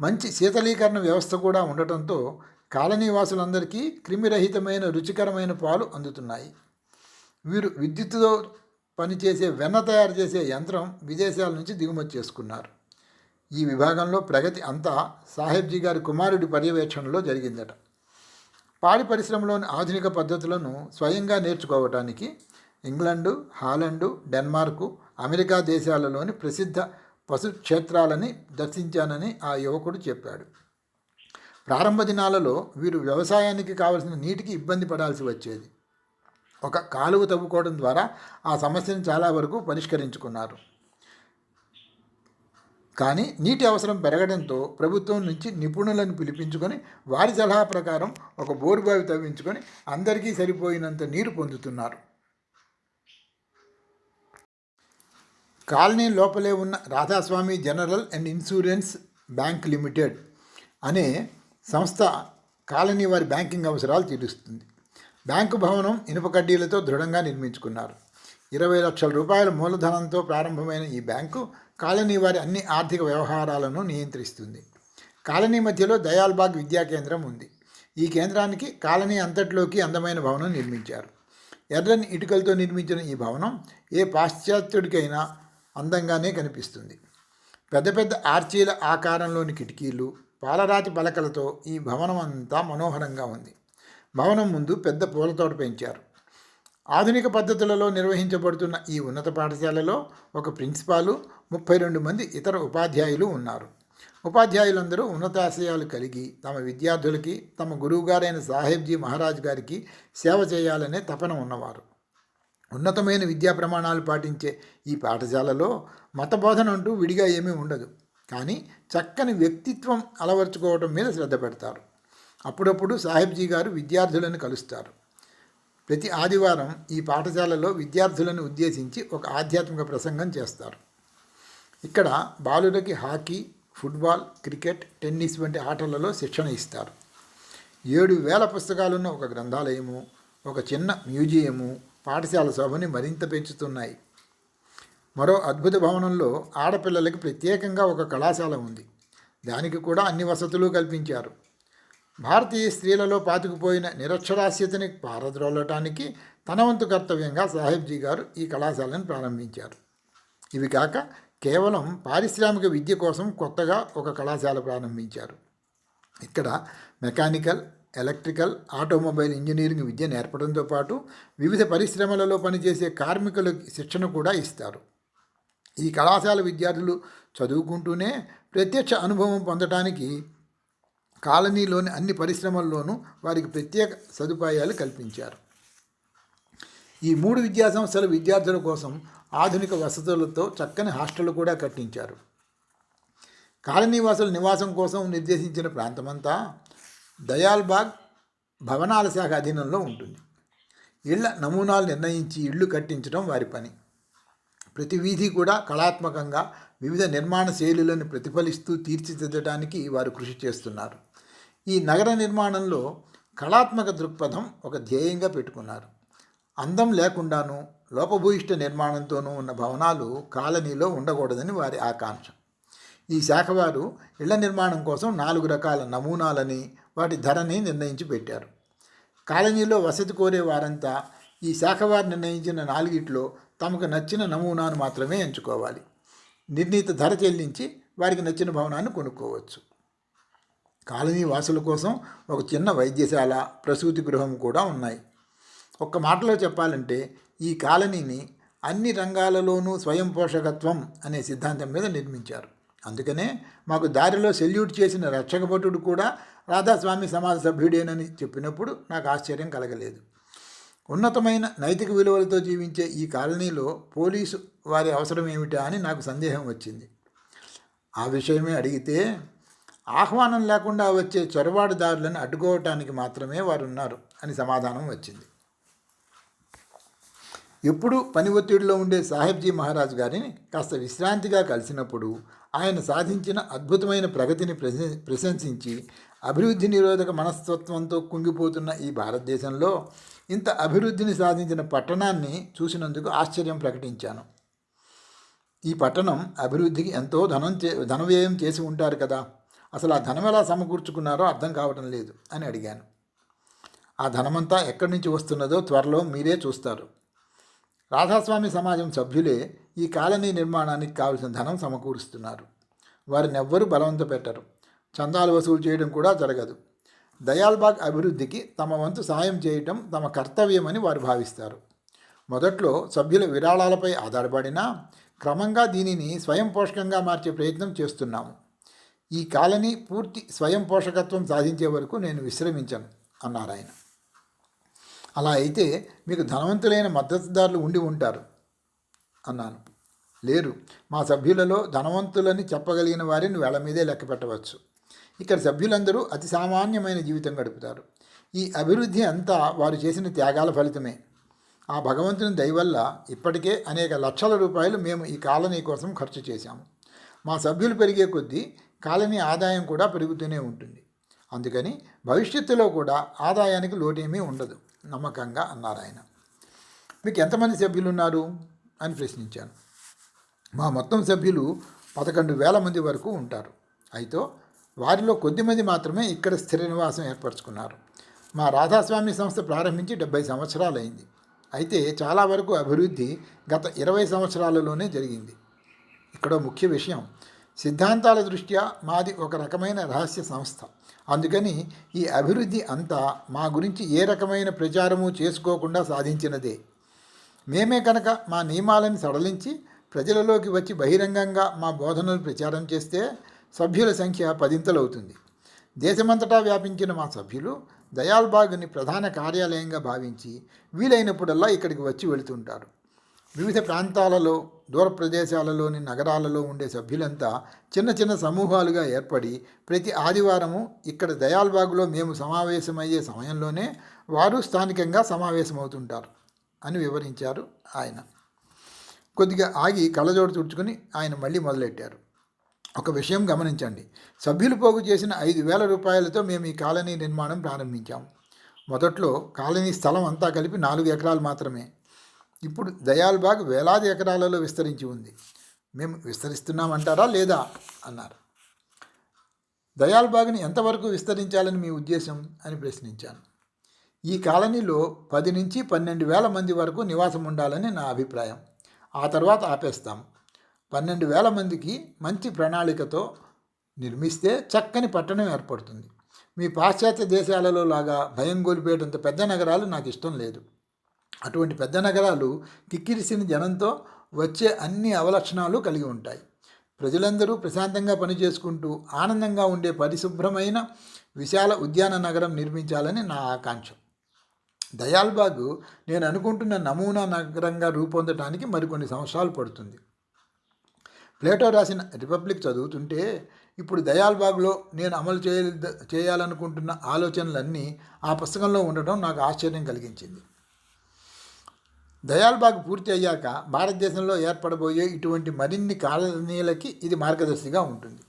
మంచి శీతలీకరణ వ్యవస్థ కూడా ఉండటంతో కాలనీవాసులందరికీ క్రిమిరహితమైన రుచికరమైన పాలు అందుతున్నాయి. వీరు విద్యుత్తుతో పనిచేసే వెన్న తయారు చేసే యంత్రం విదేశాల నుంచి దిగుమతి చేసుకున్నారు. ఈ విభాగంలో ప్రగతి అంతా సాహెబ్జీ గారి కుమారుడి పర్యవేక్షణలో జరిగిందట. పాడి పరిశ్రమలోని ఆధునిక పద్ధతులను స్వయంగా నేర్చుకోవటానికి ఇంగ్లండు, హాలండు, డెన్మార్కు, అమెరికా దేశాలలోని ప్రసిద్ధ పశు క్షేత్రాలని దర్శించానని ఆ యువకుడు చెప్పాడు. ప్రారంభ దినాలలో వీరు వ్యవసాయానికి కావలసిన నీటికి ఇబ్బంది పడాల్సి వచ్చేది. ఒక కాలువ తవ్వుకోవడం ద్వారా ఆ సమస్యను చాలా వరకు పరిష్కరించుకున్నారు. కానీ నీటి అవసరం పెరగడంతో ప్రభుత్వం నుంచి నిపుణులను పిలిపించుకొని వారి సలహా ప్రకారం ఒక బోరుబావి తవ్వించుకొని అందరికీ సరిపోయినంత నీరు పొందుతున్నారు. కాలనీ లోపలే ఉన్న Radhaswami general and insurance bank limited అనే సంస్థ కాలనీ వారి బ్యాంకింగ్ అవసరాలు తీరుస్తుంది. బ్యాంకు భవనం ఇనుప కడ్డీలతో దృఢంగా నిర్మించుకున్నారు. 20 లక్షల రూపాయల మూలధనంతో ప్రారంభమైన ఈ బ్యాంకు కాలనీ వారి అన్ని ఆర్థిక వ్యవహారాలను నియంత్రిస్తుంది. కాలనీ మధ్యలో దయాల్బాగ్ విద్యా కేంద్రం ఉంది. ఈ కేంద్రానికి కాలనీ అంతట్లోకి అందమైన భవనం నిర్మించారు. ఎర్రని ఇటుకలతో నిర్మించిన ఈ భవనం ఏ పాశ్చాత్యుడికైనా అందంగానే కనిపిస్తుంది. పెద్ద పెద్ద ఆర్చీల ఆకారంలోని కిటికీలు, పాలరాతి పలకలతో ఈ భవనం అంతా మనోహరంగా ఉంది. భవనం ముందు పెద్ద పూలతోట పెంచారు. ఆధునిక పద్ధతులలో నిర్వహించబడుతున్న ఈ ఉన్నత పాఠశాలలో ఒక ప్రిన్సిపాలు, 32 మంది ఇతర ఉపాధ్యాయులు ఉన్నారు. ఉపాధ్యాయులందరూ ఉన్నతాశయాలు కలిగి తమ విద్యార్థులకి తమ గురువుగారైన సాహెబ్జీ మహారాజ్ గారికి సేవ చేయాలనే తపన ఉన్నవారు. ఉన్నతమైన విద్యా ప్రమాణాలు పాటించే ఈ పాఠశాలలో మతబోధన అంటూ విడిగా ఏమీ ఉండదు. కానీ చక్కని వ్యక్తిత్వం అలవర్చుకోవడం మీద శ్రద్ధ పెడతారు. అప్పుడప్పుడు సాహెబ్జీ గారు విద్యార్థులను కలుస్తారు. ప్రతి ఆదివారం ఈ పాఠశాలలో విద్యార్థులను ఉద్దేశించి ఒక ఆధ్యాత్మిక ప్రసంగం చేస్తారు. ఇక్కడ బాలులకి హాకీ, ఫుట్బాల్, క్రికెట్, టెన్నిస్ వంటి ఆటలలో శిక్షణ ఇస్తారు. 7,000 పుస్తకాలున్న ఒక గ్రంథాలయము, ఒక చిన్న మ్యూజియము పాఠశాల శోభని మరింత పెంచుతున్నాయి. మరో అద్భుత భవనంలో ఆడపిల్లలకి ప్రత్యేకంగా ఒక కళాశాల ఉంది. దానికి కూడా అన్ని వసతులు కల్పించారు. భారతీయ స్త్రీలలో పాతుకుపోయిన నిరక్షరాస్యతని పారద్రోలటానికి తన వంతు కర్తవ్యంగా సాహెబ్జీ గారు ఈ కళాశాలను ప్రారంభించారు. ఇవి కాక కేవలం పారిశ్రామిక విద్య కోసం కొత్తగా ఒక కళాశాల ప్రారంభించారు. ఇక్కడ మెకానికల్, ఎలక్ట్రికల్, ఆటోమొబైల్ ఇంజనీరింగ్ విద్య నేర్పడంతో పాటు వివిధ పరిశ్రమలలో పనిచేసే కార్మికులకు శిక్షణ కూడా ఇస్తారు. ఈ కళాశాల విద్యార్థులు చదువుకుంటూనే ప్రత్యక్ష అనుభవం పొందడానికి కాలనీలోని అన్ని పరిశ్రమల్లోనూ వారికి ప్రత్యేక సదుపాయాలు కల్పించారు. ఈ 3 విద్యాసంస్థల విద్యార్థుల కోసం ఆధునిక వసతులతో చక్కని హాస్టళ్లు కూడా కట్టించారు. కాలనీవాసుల నివాసం కోసం నిర్దేశించిన ప్రాంతమంతా దయాల్బాగ్ భవనాల శాఖ అధీనంలో ఉంటుంది. ఇళ్ల నమూనాలు నిర్ణయించి ఇళ్ళు కట్టించడం వారి పని. ప్రతి వీధి కూడా కళాత్మకంగా వివిధ నిర్మాణ శైలులను ప్రతిఫలిస్తూ తీర్చిదిద్దడానికి వారు కృషి చేస్తున్నారు. ఈ నగర నిర్మాణంలో కళాత్మక దృక్పథం ఒక ధ్యేయంగా పెట్టుకున్నారు. అందం లేకుండాను లోపభూయిష్ట నిర్మాణంతోనూ ఉన్న భవనాలు కాలనీలో ఉండకూడదని వారి ఆకాంక్ష. ఈ శాఖ వారు ఇళ్ల నిర్మాణం కోసం 4 రకాల నమూనాలని వాటి ధరని నిర్ణయించి పెట్టారు. కాలనీలో వసతి కోరే వారంతా ఈ శాఖ వారు నిర్ణయించిన 4టిలో తమకు నచ్చిన నమూనాను మాత్రమే ఎంచుకోవాలి. నిర్ణీత ధర చెల్లించి వారికి నచ్చిన భవనాన్ని కొనుక్కోవచ్చు. కాలనీ వాసుల కోసం ఒక చిన్న వైద్యశాల, ప్రసూతి గృహం కూడా ఉన్నాయి. ఒక్క మాటలో చెప్పాలంటే ఈ కాలనీని అన్ని రంగాలలోనూ స్వయం పోషకత్వం అనే సిద్ధాంతం మీద నిర్మించారు. అందుకనే మాకు దారిలో సెల్యూట్ చేసిన రక్షక భటుడు కూడా రాధాస్వామి సమాజ సభ్యుడేనని చెప్పినప్పుడు నాకు ఆశ్చర్యం కలగలేదు. ఉన్నతమైన నైతిక విలువలతో జీవించే ఈ కాలనీలో పోలీసు వారి అవసరం ఏమిటా అని నాకు సందేహం వచ్చింది. ఆ విషయమే అడిగితే ఆహ్వానం లేకుండా వచ్చే చొరబాటుదారులను అడ్డుకోవటానికి మాత్రమే వారు ఉన్నారు అని సమాధానం వచ్చింది. ఎప్పుడూ పని ఒత్తిడిలో ఉండే సాహెబ్జీ మహారాజ్ గారిని కాస్త విశ్రాంతిగా కలిసినప్పుడు ఆయన సాధించిన అద్భుతమైన ప్రగతిని ప్రశంసించి అభివృద్ధి నిరోధక మనస్తత్వంతో కుంగిపోతున్న ఈ భారతదేశంలో ఇంత అభివృద్ధిని సాధించిన పట్టణాన్ని చూసినందుకు ఆశ్చర్యం ప్రకటించాను. ఈ పట్టణం అభివృద్ధికి ఎంతో ధనవ్యయం చేసి ఉంటారు కదా, అసలు ఆ ధనం ఎలా సమకూర్చుకున్నారో అర్థం కావటం లేదు అని అడిగాను. ఆ ధనమంతా ఎక్కడి నుంచి వస్తున్నదో త్వరలో మీరే చూస్తారు. రాధాస్వామి సమాజం సభ్యులే ఈ కాలనీ నిర్మాణానికి కావలసిన ధనం సమకూరుస్తున్నారు. వారిని ఎవ్వరూ బలవంత పెట్టరు. చందాలు వసూలు చేయడం కూడా జరగదు. దయాల్బాగ్ అభివృద్ధికి తమ వంతు సాయం చేయటం తమ కర్తవ్యమని వారు భావిస్తారు. మొదట్లో సభ్యుల విరాళాలపై ఆధారపడినా క్రమంగా దీనిని స్వయం పోషకంగా మార్చే ప్రయత్నం చేస్తున్నాము. ఈ కాలనీ పూర్తి స్వయం పోషకత్వం సాధించే వరకు నేను విశ్రమించను అన్నారు ఆయన. అలా అయితే మీకు ధనవంతులైన మద్దతుదారులు ఉండి ఉంటారు అన్నాను. లేరు, మా సభ్యులలో ధనవంతులని చెప్పగలిగిన వారిని వేళ మీదే లెక్క పెట్టవచ్చు. ఇక్కడ సభ్యులందరూ అతి సామాన్యమైన జీవితం గడుపుతారు. ఈ అభివృద్ధి అంతా వారు చేసిన త్యాగాల ఫలితమే. ఆ భగవంతుని దయ వల్ల ఇప్పటికే అనేక లక్షల రూపాయలు మేము ఈ కాలనీ కోసం ఖర్చు చేశాము. మా సభ్యులు పెరిగే కొద్దీ కాలనీ ఆదాయం కూడా పెరుగుతూనే ఉంటుంది. అందుకని భవిష్యత్తులో కూడా ఆదాయానికి లోటేమీ ఉండదు నమ్మకంగా అన్నారు ఆయన. మీకు ఎంతమంది సభ్యులు ఉన్నారు అని ప్రశ్నించాను. మా మొత్తం సభ్యులు 11,000 మంది వరకు ఉంటారు. అయితే వారిలో కొద్దిమంది మాత్రమే ఇక్కడ స్థిర నివాసం ఏర్పరచుకున్నారు. మా రాధాస్వామి సంస్థ ప్రారంభించి 70 సంవత్సరాలైంది. అయితే చాలా వరకు అభివృద్ధి గత 20 సంవత్సరాలలోనే జరిగింది. ఇక్కడ ముఖ్య విషయం, సిద్ధాంతాల దృష్ట్యా మాది ఒక రకమైన రహస్య సంస్థ. అందుకని ఈ అభివృద్ధి అంతా మా గురించి ఏ రకమైన ప్రచారము చేసుకోకుండా సాధించినదే. మేమే కనుక మా నియమాలను సడలించి ప్రజలలోకి వచ్చి బహిరంగంగా మా బోధనలు ప్రచారం చేస్తే సభ్యుల సంఖ్య 10 అవుతుంది. దేశమంతటా వ్యాపించిన మా సభ్యులు దయాల్బాగ్ని ప్రధాన కార్యాలయంగా భావించి వీలైనప్పుడల్లా ఇక్కడికి వచ్చి వెళుతుంటారు. వివిధ ప్రాంతాలలో, దూర ప్రదేశాలలోని నగరాలలో ఉండే సభ్యులంతా చిన్న చిన్న సమూహాలుగా ఏర్పడి ప్రతి ఆదివారము ఇక్కడ దయాల్బాగ్లో మేము సమావేశమయ్యే సమయంలోనే వారు స్థానికంగా సమావేశమవుతుంటారు అని వివరించారు ఆయన. కొద్దిగా ఆగి కళ్ళజోడు తుడుచుకుని ఆయన మళ్ళీ మొదలెట్టారు. ఒక విషయం గమనించండి, సభ్యులు పోగు చేసిన 5,000 రూపాయలతో మేము ఈ కాలనీ నిర్మాణం ప్రారంభించాము. మొదట్లో కాలనీ స్థలం అంతా కలిపి 4 ఎకరాలు మాత్రమే. ఇప్పుడు దయాల్బాగ్ వేలాది ఎకరాలలో విస్తరించి ఉంది. మేము విస్తరిస్తున్నామంటారా లేదా అన్నారు. దయాల్బాగ్ని ఎంతవరకు విస్తరించాలని మీ ఉద్దేశం అని ప్రశ్నించాను. ఈ కాలనీలో 10 నుంచి 12,000 మంది వరకు నివాసం ఉండాలని నా అభిప్రాయం. ఆ తర్వాత ఆపేస్తాం. 12,000 మందికి మంచి ప్రణాళికతో నిర్మిస్తే చక్కని పట్టణం ఏర్పడుతుంది. మీ పాశ్చాత్య దేశాలలో లాగా భయం గొలిపేటంత పెద్ద నగరాలు నాకు ఇష్టం లేదు. అటువంటి పెద్ద నగరాలు కిక్కిరిసిన జనంతో వచ్చే అన్ని అవలక్షణాలు కలిగి ఉంటాయి. ప్రజలందరూ ప్రశాంతంగా పనిచేసుకుంటూ ఆనందంగా ఉండే పరిశుభ్రమైన విశాల ఉద్యాన నగరం నిర్మించాలని నా ఆకాంక్ష. దయాల్బాగ్ నేను అనుకుంటున్న నమూనా నగరంగా రూపొందటానికి మరికొన్ని సంవత్సరాలు పడుతుంది. ప్లేటో రాసిన రిపబ్లిక్ చదువుతుంటే ఇప్పుడు దయాల్బాగ్లో నేను అమలు చేయాలనుకుంటున్న ఆలోచనలన్నీ ఆ పుస్తకంలో ఉండటం నాకు ఆశ్చర్యం కలిగించింది. దయాల్బాగ్ పూర్తి అయ్యాక భారతదేశంలో ఏర్పడబోయే ఇటువంటి మరిన్ని కాలనీలకి ఇది మార్గదర్శిగా ఉంటుంది.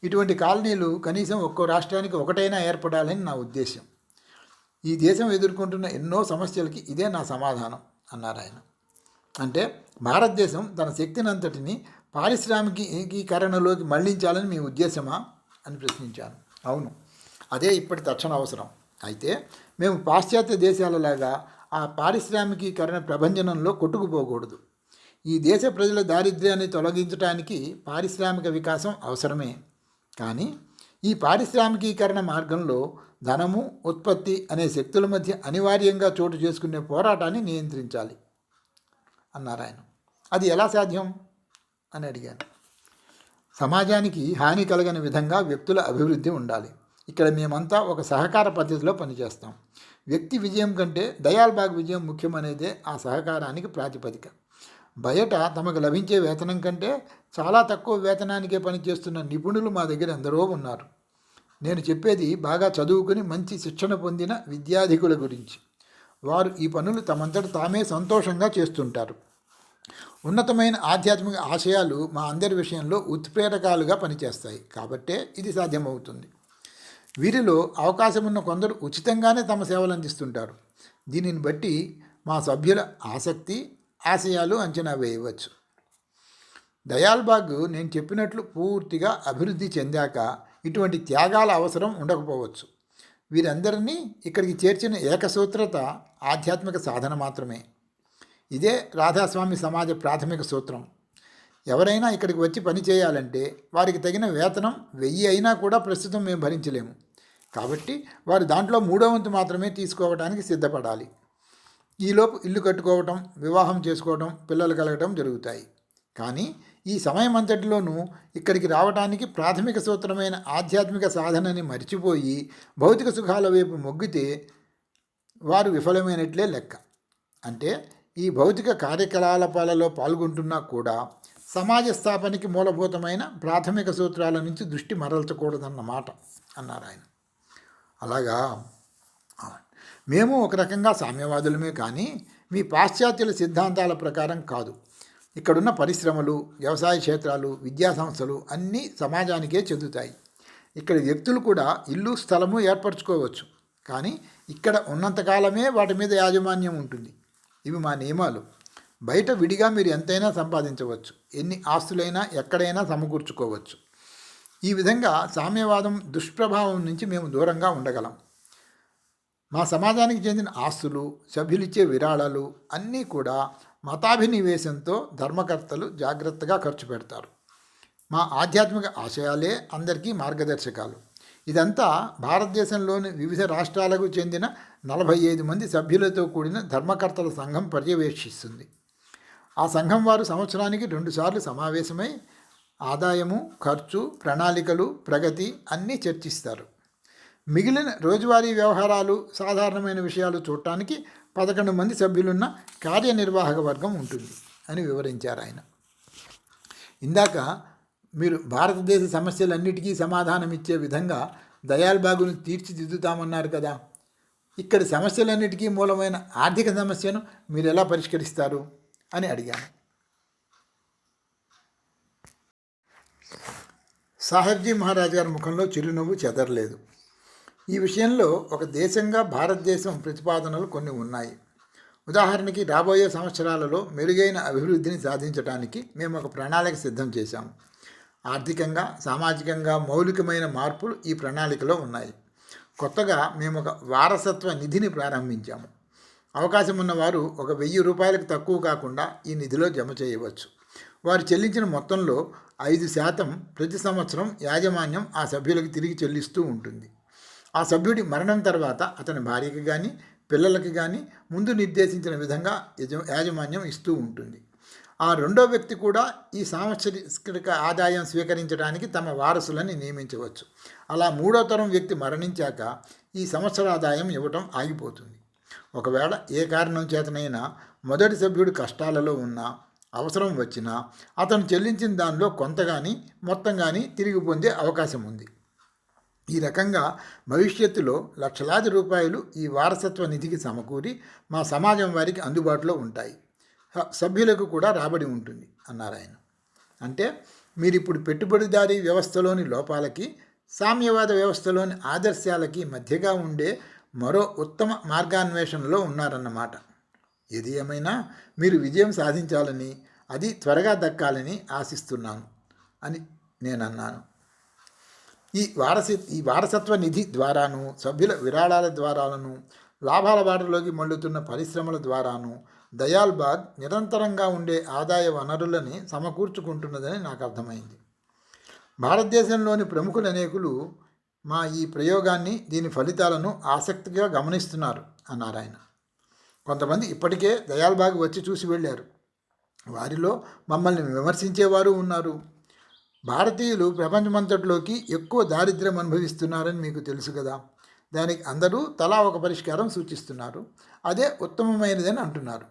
ఇటువంటి కాలనీలు కనీసం ఒక్కో రాష్ట్రానికి ఒకటైనా ఏర్పడాలని నా ఉద్దేశం. ఈ దేశం ఎదుర్కొంటున్న ఎన్నో సమస్యలకి ఇదే నా సమాధానం అన్నారు ఆయన. అంటే భారతదేశం తన శక్తినంతటిని పారిశ్రామికీకరణలోకి మళ్లించాలని మీ ఉద్దేశమా అని ప్రశ్నించాను. అవును, అదే ఇప్పటి తక్షణ అవసరం. అయితే మేము పాశ్చాత్య దేశాలలాగా ఆ పారిశ్రామికీకరణ ప్రభంజనంలో కొట్టుకుపోకూడదు. ఈ దేశ ప్రజల దారిద్ర్యాన్ని తొలగించడానికి పారిశ్రామిక వికాసం అవసరమే. కానీ ఈ పారిశ్రామికీకరణ మార్గంలో ధనము, ఉత్పత్తి అనే శక్తుల మధ్య అనివార్యంగా చోటు చేసుకునే పోరాటాన్ని నియంత్రించాలి అన్నారు ఆయన. అది ఎలా సాధ్యం అని అడిగాను. సమాజానికి హాని కలగని విధంగా వ్యక్తుల అభివృద్ధి ఉండాలి. ఇక్కడ మేమంతా ఒక సహకార పద్ధతిలో పనిచేస్తాం. వ్యక్తి విజయం కంటే దయాల్బాగ్ విజయం ముఖ్యమనేదే ఆ సహకారానికి ప్రాతిపదిక. బయట తమకు లభించే వేతనం కంటే చాలా తక్కువ వేతనానికే పనిచేస్తున్న నిపుణులు మా దగ్గర ఎందరో ఉన్నారు. నేను చెప్పేది బాగా చదువుకుని మంచి శిక్షణ పొందిన విద్యాధికుల గురించి. వారు ఈ పనులు తమంతట తామే సంతోషంగా చేస్తుంటారు. ఉన్నతమైన ఆధ్యాత్మిక ఆశయాలు మా అందరి విషయంలో ఉత్ప్రేరకాలుగా పనిచేస్తాయి. కాబట్టే ఇది సాధ్యమవుతుంది. వీరిలో అవకాశం ఉన్న కొందరు ఉచితంగానే తమ సేవలు అందిస్తుంటారు. దీనిని బట్టి మా సభ్యుల ఆసక్తి, ఆశయాలు అంచనా వేయవచ్చు. దయాల్బాగ్ నేను చెప్పినట్లు పూర్తిగా అభివృద్ధి చెందాక ఇటువంటి త్యాగాల అవసరం ఉండకపోవచ్చు. వీరందరినీ ఇక్కడికి చేర్చిన ఏకసూత్రత ఆధ్యాత్మిక సాధన మాత్రమే. ఇదే రాధాస్వామి సమాజ ప్రాథమిక సూత్రం. ఎవరైనా ఇక్కడికి వచ్చి పని చేయాలంటే వారికి తగిన వేతనం 1000 అయినా కూడా ప్రస్తుతం మేము భరించలేము. కాబట్టి వారు దాంట్లో 3వ వంతు మాత్రమే తీసుకోవడానికి సిద్ధపడాలి. ఈలోపు ఇల్లు కట్టుకోవటం, వివాహం చేసుకోవటం, పిల్లలు కలగటం జరుగుతాయి. కానీ ఈ సమయం అంతటిలోనూ ఇక్కడికి రావడానికి ప్రాథమిక సూత్రమైన ఆధ్యాత్మిక సాధనని మర్చిపోయి భౌతిక సుఖాల వైపు మొగ్గితే వారు విఫలమైనట్లే లెక్క. అంటే ఈ భౌతిక కార్యకలాపాలలో పాల్గొంటున్నా కూడా సమాజ స్థాపనకి మూలభూతమైన ప్రాథమిక సూత్రాల నుంచి దృష్టి మరల్చకూడదన్నమాట అన్నారు ఆయన. అలాగా, మేము ఒక రకంగా సామ్యవాదులమే, కానీ మీ పాశ్చాత్యుల సిద్ధాంతాల ప్రకారం కాదు. ఇక్కడున్న పరిశ్రమలు, వ్యవసాయ క్షేత్రాలు, విద్యా సంస్థలు అన్నీ సమాజానికే చెందుతాయి. ఇక్కడ వ్యక్తులు కూడా ఇల్లు, స్థలము ఏర్పరచుకోవచ్చు. కానీ ఇక్కడ ఉన్నంతకాలమే వాటి మీద యాజమాన్యం ఉంటుంది. ఇవి మా నియమాలు. బయట విడిగా మీరు ఎంతైనా సంపాదించవచ్చు, ఎన్ని ఆస్తులైనా ఎక్కడైనా సమకూర్చుకోవచ్చు. ఈ విధంగా సామ్యవాదం దుష్ప్రభావం నుంచి మేము దూరంగా ఉండగలం. మా సమాజానికి చెందిన ఆస్తులు, సభ్యులిచ్చే విరాళాలు అన్నీ కూడా మతాభినివేశంతో ధర్మకర్తలు జాగ్రత్తగా ఖర్చు పెడతారు. మా ఆధ్యాత్మిక ఆశయాలే అందరికీ మార్గదర్శకాలు. ఇదంతా భారతదేశంలోని వివిధ రాష్ట్రాలకు చెందిన 45 మంది సభ్యులతో కూడిన ధర్మకర్తల సంఘం పర్యవేక్షిస్తుంది. ఆ సంఘం వారు సంవత్సరానికి 2 సార్లు సమావేశమై ఆదాయము, ఖర్చు, ప్రణాళికలు, ప్రగతి అన్నీ చర్చిస్తారు. మిగిలిన రోజువారీ వ్యవహారాలు, సాధారణమైన విషయాలు చూడటానికి 11 మంది సభ్యులున్న కార్యనిర్వాహక వర్గం ఉంటుంది అని వివరించారు ఆయన. ఇందాక మీరు భారతదేశ సమస్యలన్నిటికీ సమాధానం ఇచ్చే విధంగా దయాల్బాగును తీర్చిదిద్దుతామన్నారు కదా. ఇక్కడి సమస్యలన్నిటికీ మూలమైన ఆర్థిక సమస్యను మీరు ఎలా పరిష్కరిస్తారు అని అడిగాను. సాహెబ్జీ మహారాజ్ గారి ముఖంలో చిరునవ్వు చెదరలేదు. ఈ విషయంలో ఒక దేశంగా భారతదేశం ప్రతిపాదనలు కొన్ని ఉన్నాయి. ఉదాహరణకి రాబోయే సంవత్సరాలలో మెరుగైన అభివృద్ధిని సాధించడానికి మేము ఒక ప్రణాళిక సిద్ధం చేశాము. ఆర్థికంగా, సామాజికంగా మౌలికమైన మార్పులు ఈ ప్రణాళికలో ఉన్నాయి. కొత్తగా మేము ఒక వారసత్వ నిధిని ప్రారంభించాము. అవకాశం ఉన్నవారు ఒక 1000 రూపాయలకు తక్కువ కాకుండా ఈ నిధిలో జమ చేయవచ్చు. వారు చెల్లించిన మొత్తంలో 5% ప్రతి సంవత్సరం యాజమాన్యం ఆ సభ్యులకు తిరిగి చెల్లిస్తూ ఉంటుంది. ఆ సభ్యుడి మరణం తర్వాత అతని భార్యకి కానీ పిల్లలకి కానీ ముందు నిర్దేశించిన విధంగా యాజమాన్యం ఇస్తూ ఉంటుంది. ఆ రెండో వ్యక్తి కూడా ఈ సాంవత్సరిక ఆదాయం స్వీకరించడానికి తమ వారసులని నియమించవచ్చు. అలా మూడో తరం వ్యక్తి మరణించాక ఈ సంవత్సర ఆదాయం ఇవ్వటం ఆగిపోతుంది. ఒకవేళ ఏ కారణం చేతనైనా మొదటి సభ్యుడు కష్టాలలో ఉన్నా, అవసరం వచ్చినా అతను చెల్లించిన దానిలో కొంత కానీ మొత్తం కానీ తిరిగి పొందే అవకాశం ఉంది. ఈ రకంగా భవిష్యత్తులో లక్షలాది రూపాయలు ఈ వారసత్వ నిధికి సమకూరి మా సమాజం వారికి అందుబాటులో ఉంటాయి. సభ్యులకు కూడా రాబడి ఉంటుంది అన్నారు ఆయన. అంటే మీరు ఇప్పుడు పెట్టుబడిదారీ వ్యవస్థలోని లోపాలకి, సామ్యవాద వ్యవస్థలోని ఆదర్శాలకి మధ్యగా ఉండే మరో ఉత్తమ మార్గాన్వేషణలో ఉన్నారన్నమాట. ఏది ఏమైనా మీరు విజయం సాధించాలని, అది త్వరగా దక్కాలని ఆశిస్తున్నాను అని నేను అన్నాను. ఈ వారసత్వ నిధి ద్వారాను, సభ్యుల విరాళాల ద్వారాను, లాభాల బాటలోకి మళ్ళుతున్న పరిశ్రమల ద్వారాను దయాల్ బాగ్ నిరంతరంగా ఉండే ఆదాయ వనరులని సమకూర్చుకుంటున్నదని నాకు అర్థమైంది. భారతదేశంలోని ప్రముఖులు అనేకులు మా ఈ ప్రయోగాన్ని, దీని ఫలితాలను ఆసక్తిగా గమనిస్తున్నారు అన్నారు ఆయన. కొంతమంది ఇప్పటికే దయాల్ బాగ్ వచ్చి చూసి వెళ్ళారు. వారిలో మమ్మల్ని విమర్శించేవారు ఉన్నారు. భారతీయులు ప్రపంచమంతటిలోకి ఎక్కువ దారిద్ర్యం అనుభవిస్తున్నారని మీకు తెలుసు కదా. దానికి అందరూ తలా ఒక పరిష్కారం సూచిస్తున్నారు. అదే ఉత్తమమైనదని అంటున్నారు.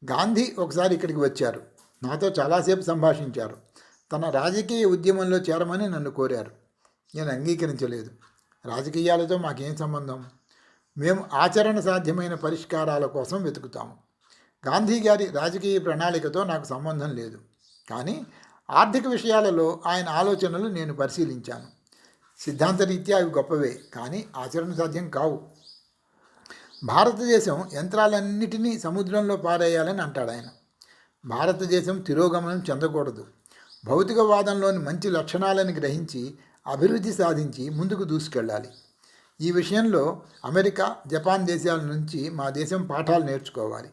గాంధీ ఒకసారి ఇక్కడికి వచ్చారు. నాతో చాలాసేపు సంభాషించారు. తన రాజకీయ ఉద్యమంలో చేరమని నన్ను కోరారు. నేను అంగీకరించలేదు. రాజకీయాలతో మాకేం సంబంధం? మేము ఆచరణ సాధ్యమైన పరిష్కారాల కోసం వెతుకుతాము. గాంధీ గారి రాజకీయ ప్రణాళికతో నాకు సంబంధం లేదు. కానీ ఆర్థిక విషయాలలో ఆయన ఆలోచనలు నేను పరిశీలించాను. సిద్ధాంతరీత్యా అవి గొప్పవే, కానీ ఆచరణ సాధ్యం కావు. భారతదేశం యంత్రాలన్నిటినీ సముద్రంలో పారేయాలని అంటాడు ఆయన. భారతదేశం తిరోగమనం చెందకూడదు. భౌతికవాదంలోని మంచి లక్షణాలను గ్రహించి అభివృద్ధి సాధించి ముందుకు దూసుకెళ్ళాలి. ఈ విషయంలో అమెరికా, జపాన్ దేశాల నుంచి మా దేశం పాఠాలు నేర్చుకోవాలి.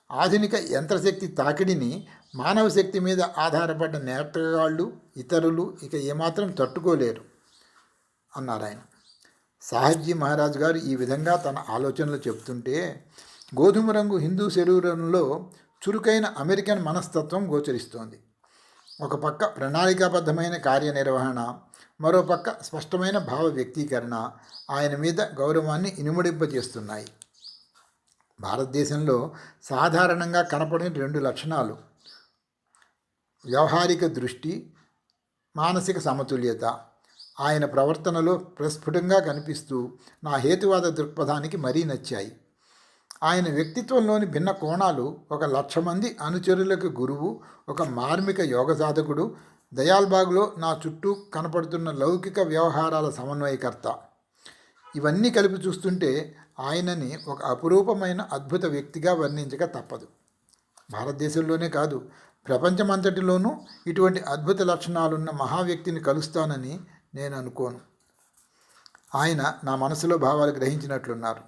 ఆధునిక యంత్రశక్తి తాకిడిని మానవ శక్తి మీద ఆధారపడ్డ నేతగాళ్ళు, ఇతరులు ఇక ఏమాత్రం తట్టుకోలేరు అన్నారు ఆయన. సాహెబ్జీ మహారాజ్ గారు ఈ విధంగా తన ఆలోచనలు చెప్తుంటే గోధుమ రంగు హిందూ శరీరంలో చురుకైన అమెరికన్ మనస్తత్వం గోచరిస్తోంది. ఒక పక్క ప్రణాళికాబద్ధమైన కార్యనిర్వహణ, మరోపక్క స్పష్టమైన భావ వ్యక్తీకరణ ఆయన మీద గౌరవాన్ని ఇనుమడింపజేస్తున్నాయి. భారతదేశంలో సాధారణంగా కనపడిన రెండు లక్షణాలు: వ్యవహారిక దృష్టి, మానసిక సమతుల్యత ఆయన ప్రవర్తనలో ప్రస్ఫుటంగా కనిపిస్తూ నా హేతువాద దృక్పథానికి మరీ నచ్చాయి. ఆయన వ్యక్తిత్వంలోని భిన్న కోణాలు, 1,00,000 మంది అనుచరులకు గురువు, ఒక మార్మిక యోగ సాధకుడు, దయాల్బాగ్లో నా చుట్టూ కనపడుతున్న లౌకిక వ్యవహారాల సమన్వయకర్త, ఇవన్నీ కలిపి చూస్తుంటే ఆయనని ఒక అపురూపమైన అద్భుత వ్యక్తిగా వర్ణించక తప్పదు. భారతదేశంలోనే కాదు, ప్రపంచమంతటిలోనూ ఇటువంటి అద్భుత లక్షణాలున్న మహావ్యక్తిని కలుస్తానని నేను అనుకోను. ఆయన నా మనసులో భావాలు గ్రహించినట్లున్నారు.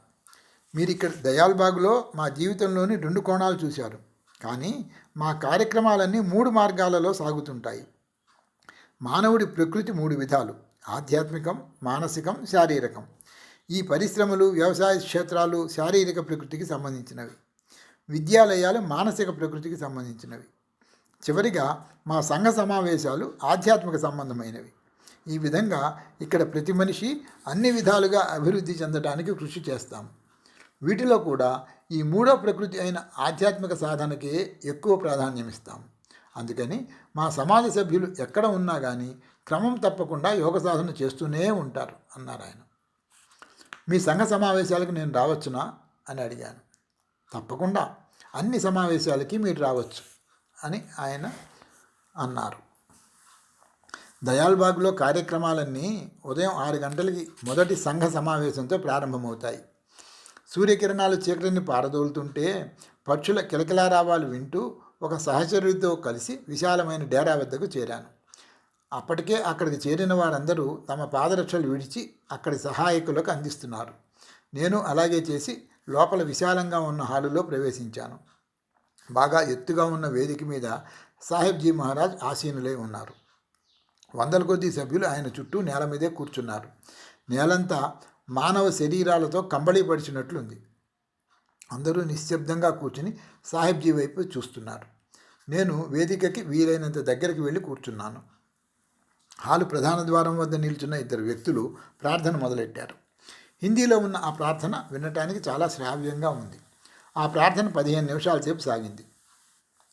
మీరు ఇక్కడ దయాల్బాగ్లో మా జీవితంలోని 2 కోణాలు చూశారు. కానీ మా కార్యక్రమాలన్నీ 3 మార్గాలలో సాగుతుంటాయి. మానవుడి ప్రకృతి 3 విధాలు: ఆధ్యాత్మికం, మానసికం, శారీరకం. ఈ పరిశ్రమలు, వ్యవసాయ క్షేత్రాలు శారీరక ప్రకృతికి సంబంధించినవి. విద్యాలయాలు మానసిక ప్రకృతికి సంబంధించినవి. చివరిగా మా సంఘ సమావేశాలు ఆధ్యాత్మిక సంబంధమైనవి. ఈ విధంగా ఇక్కడ ప్రతి మనిషి అన్ని విధాలుగా అభివృద్ధి చెందడానికి కృషి చేస్తాం. వీటిలో కూడా ఈ 3వ ప్రకృతి అయిన ఆధ్యాత్మిక సాధనకే ఎక్కువ ప్రాధాన్యం ఇస్తాం. అందుకని మా సమాజ సభ్యులు ఎక్కడ ఉన్నా కానీ క్రమం తప్పకుండా యోగ సాధన చేస్తూనే ఉంటారు అన్నారు ఆయన. మీ సంఘ సమావేశాలకు నేను రావచ్చునా అని అడిగాను. తప్పకుండా అన్ని సమావేశాలకి మీరు రావచ్చు అని ఆయన అన్నారు. దయాల్బాగ్లో కార్యక్రమాలన్నీ ఉదయం 6 గంటలకి మొదటి సంఘ సమావేశంతో ప్రారంభమవుతాయి. సూర్యకిరణాలు చీకటిని పారదోలుతుంటే పక్షుల కిలకిలారావాలు వింటూ ఒక సహచరుడితో కలిసి విశాలమైన డేరా వద్దకు చేరాను. అప్పటికే అక్కడికి చేరిన వారందరూ తమ పాదరక్షలు విడిచి అక్కడి సహాయకులకు అందిస్తున్నారు. నేను అలాగే చేసి లోపల విశాలంగా ఉన్న హాలులో ప్రవేశించాను. బాగా ఎత్తుగా ఉన్న వేదిక మీద సాహెబ్జీ మహారాజ్ ఆసీనులై ఉన్నారు. 100 కొద్దీ సభ్యులు ఆయన చుట్టూ నేల మీదే కూర్చున్నారు. నేలంతా మానవ శరీరాలతో కంబళీపరిచినట్లుంది. అందరూ నిశ్శబ్దంగా కూర్చుని సాహెబ్జీ వైపు చూస్తున్నారు. నేను వేదికకి వీలైనంత దగ్గరికి వెళ్ళి కూర్చున్నాను. హాలు ప్రధాన ద్వారం వద్ద నిల్చున్న ఇద్దరు వ్యక్తులు ప్రార్థన మొదలెట్టారు. హిందీలో ఉన్న ఆ ప్రార్థన వినటానికి చాలా శ్రావ్యంగా ఉంది. ఆ ప్రార్థన 15 నిమిషాల సేపు సాగింది.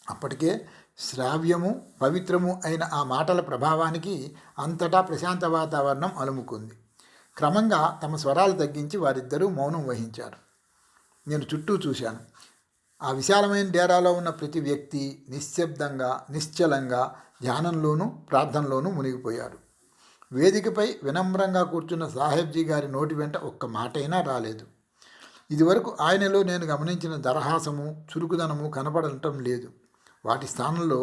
అప్పటికే శ్రావ్యము పవిత్రము అయిన ఆ మాటల ప్రభావానికి అంతటా ప్రశాంత వాతావరణం అలుముకుంది. క్రమంగా తమ స్వరాలు తగ్గించి వారిద్దరూ మౌనం వహించారు. నేను చుట్టూ చూశాను. ఆ విశాలమైన డేరాలో ఉన్న ప్రతి వ్యక్తి నిశ్శబ్దంగా నిశ్చలంగా ధ్యానంలోనూ ప్రార్థనలోనూ మునిగిపోయారు. వేదికపై వినమ్రంగా కూర్చున్న సాహెబ్జీ గారి నోటి వెంట ఒక్క మాటైనా రాలేదు. ఇదివరకు ఆయనలో నేను గమనించిన దరహాసము చురుకుదనము కనపడటం లేదు. వాటి స్థానంలో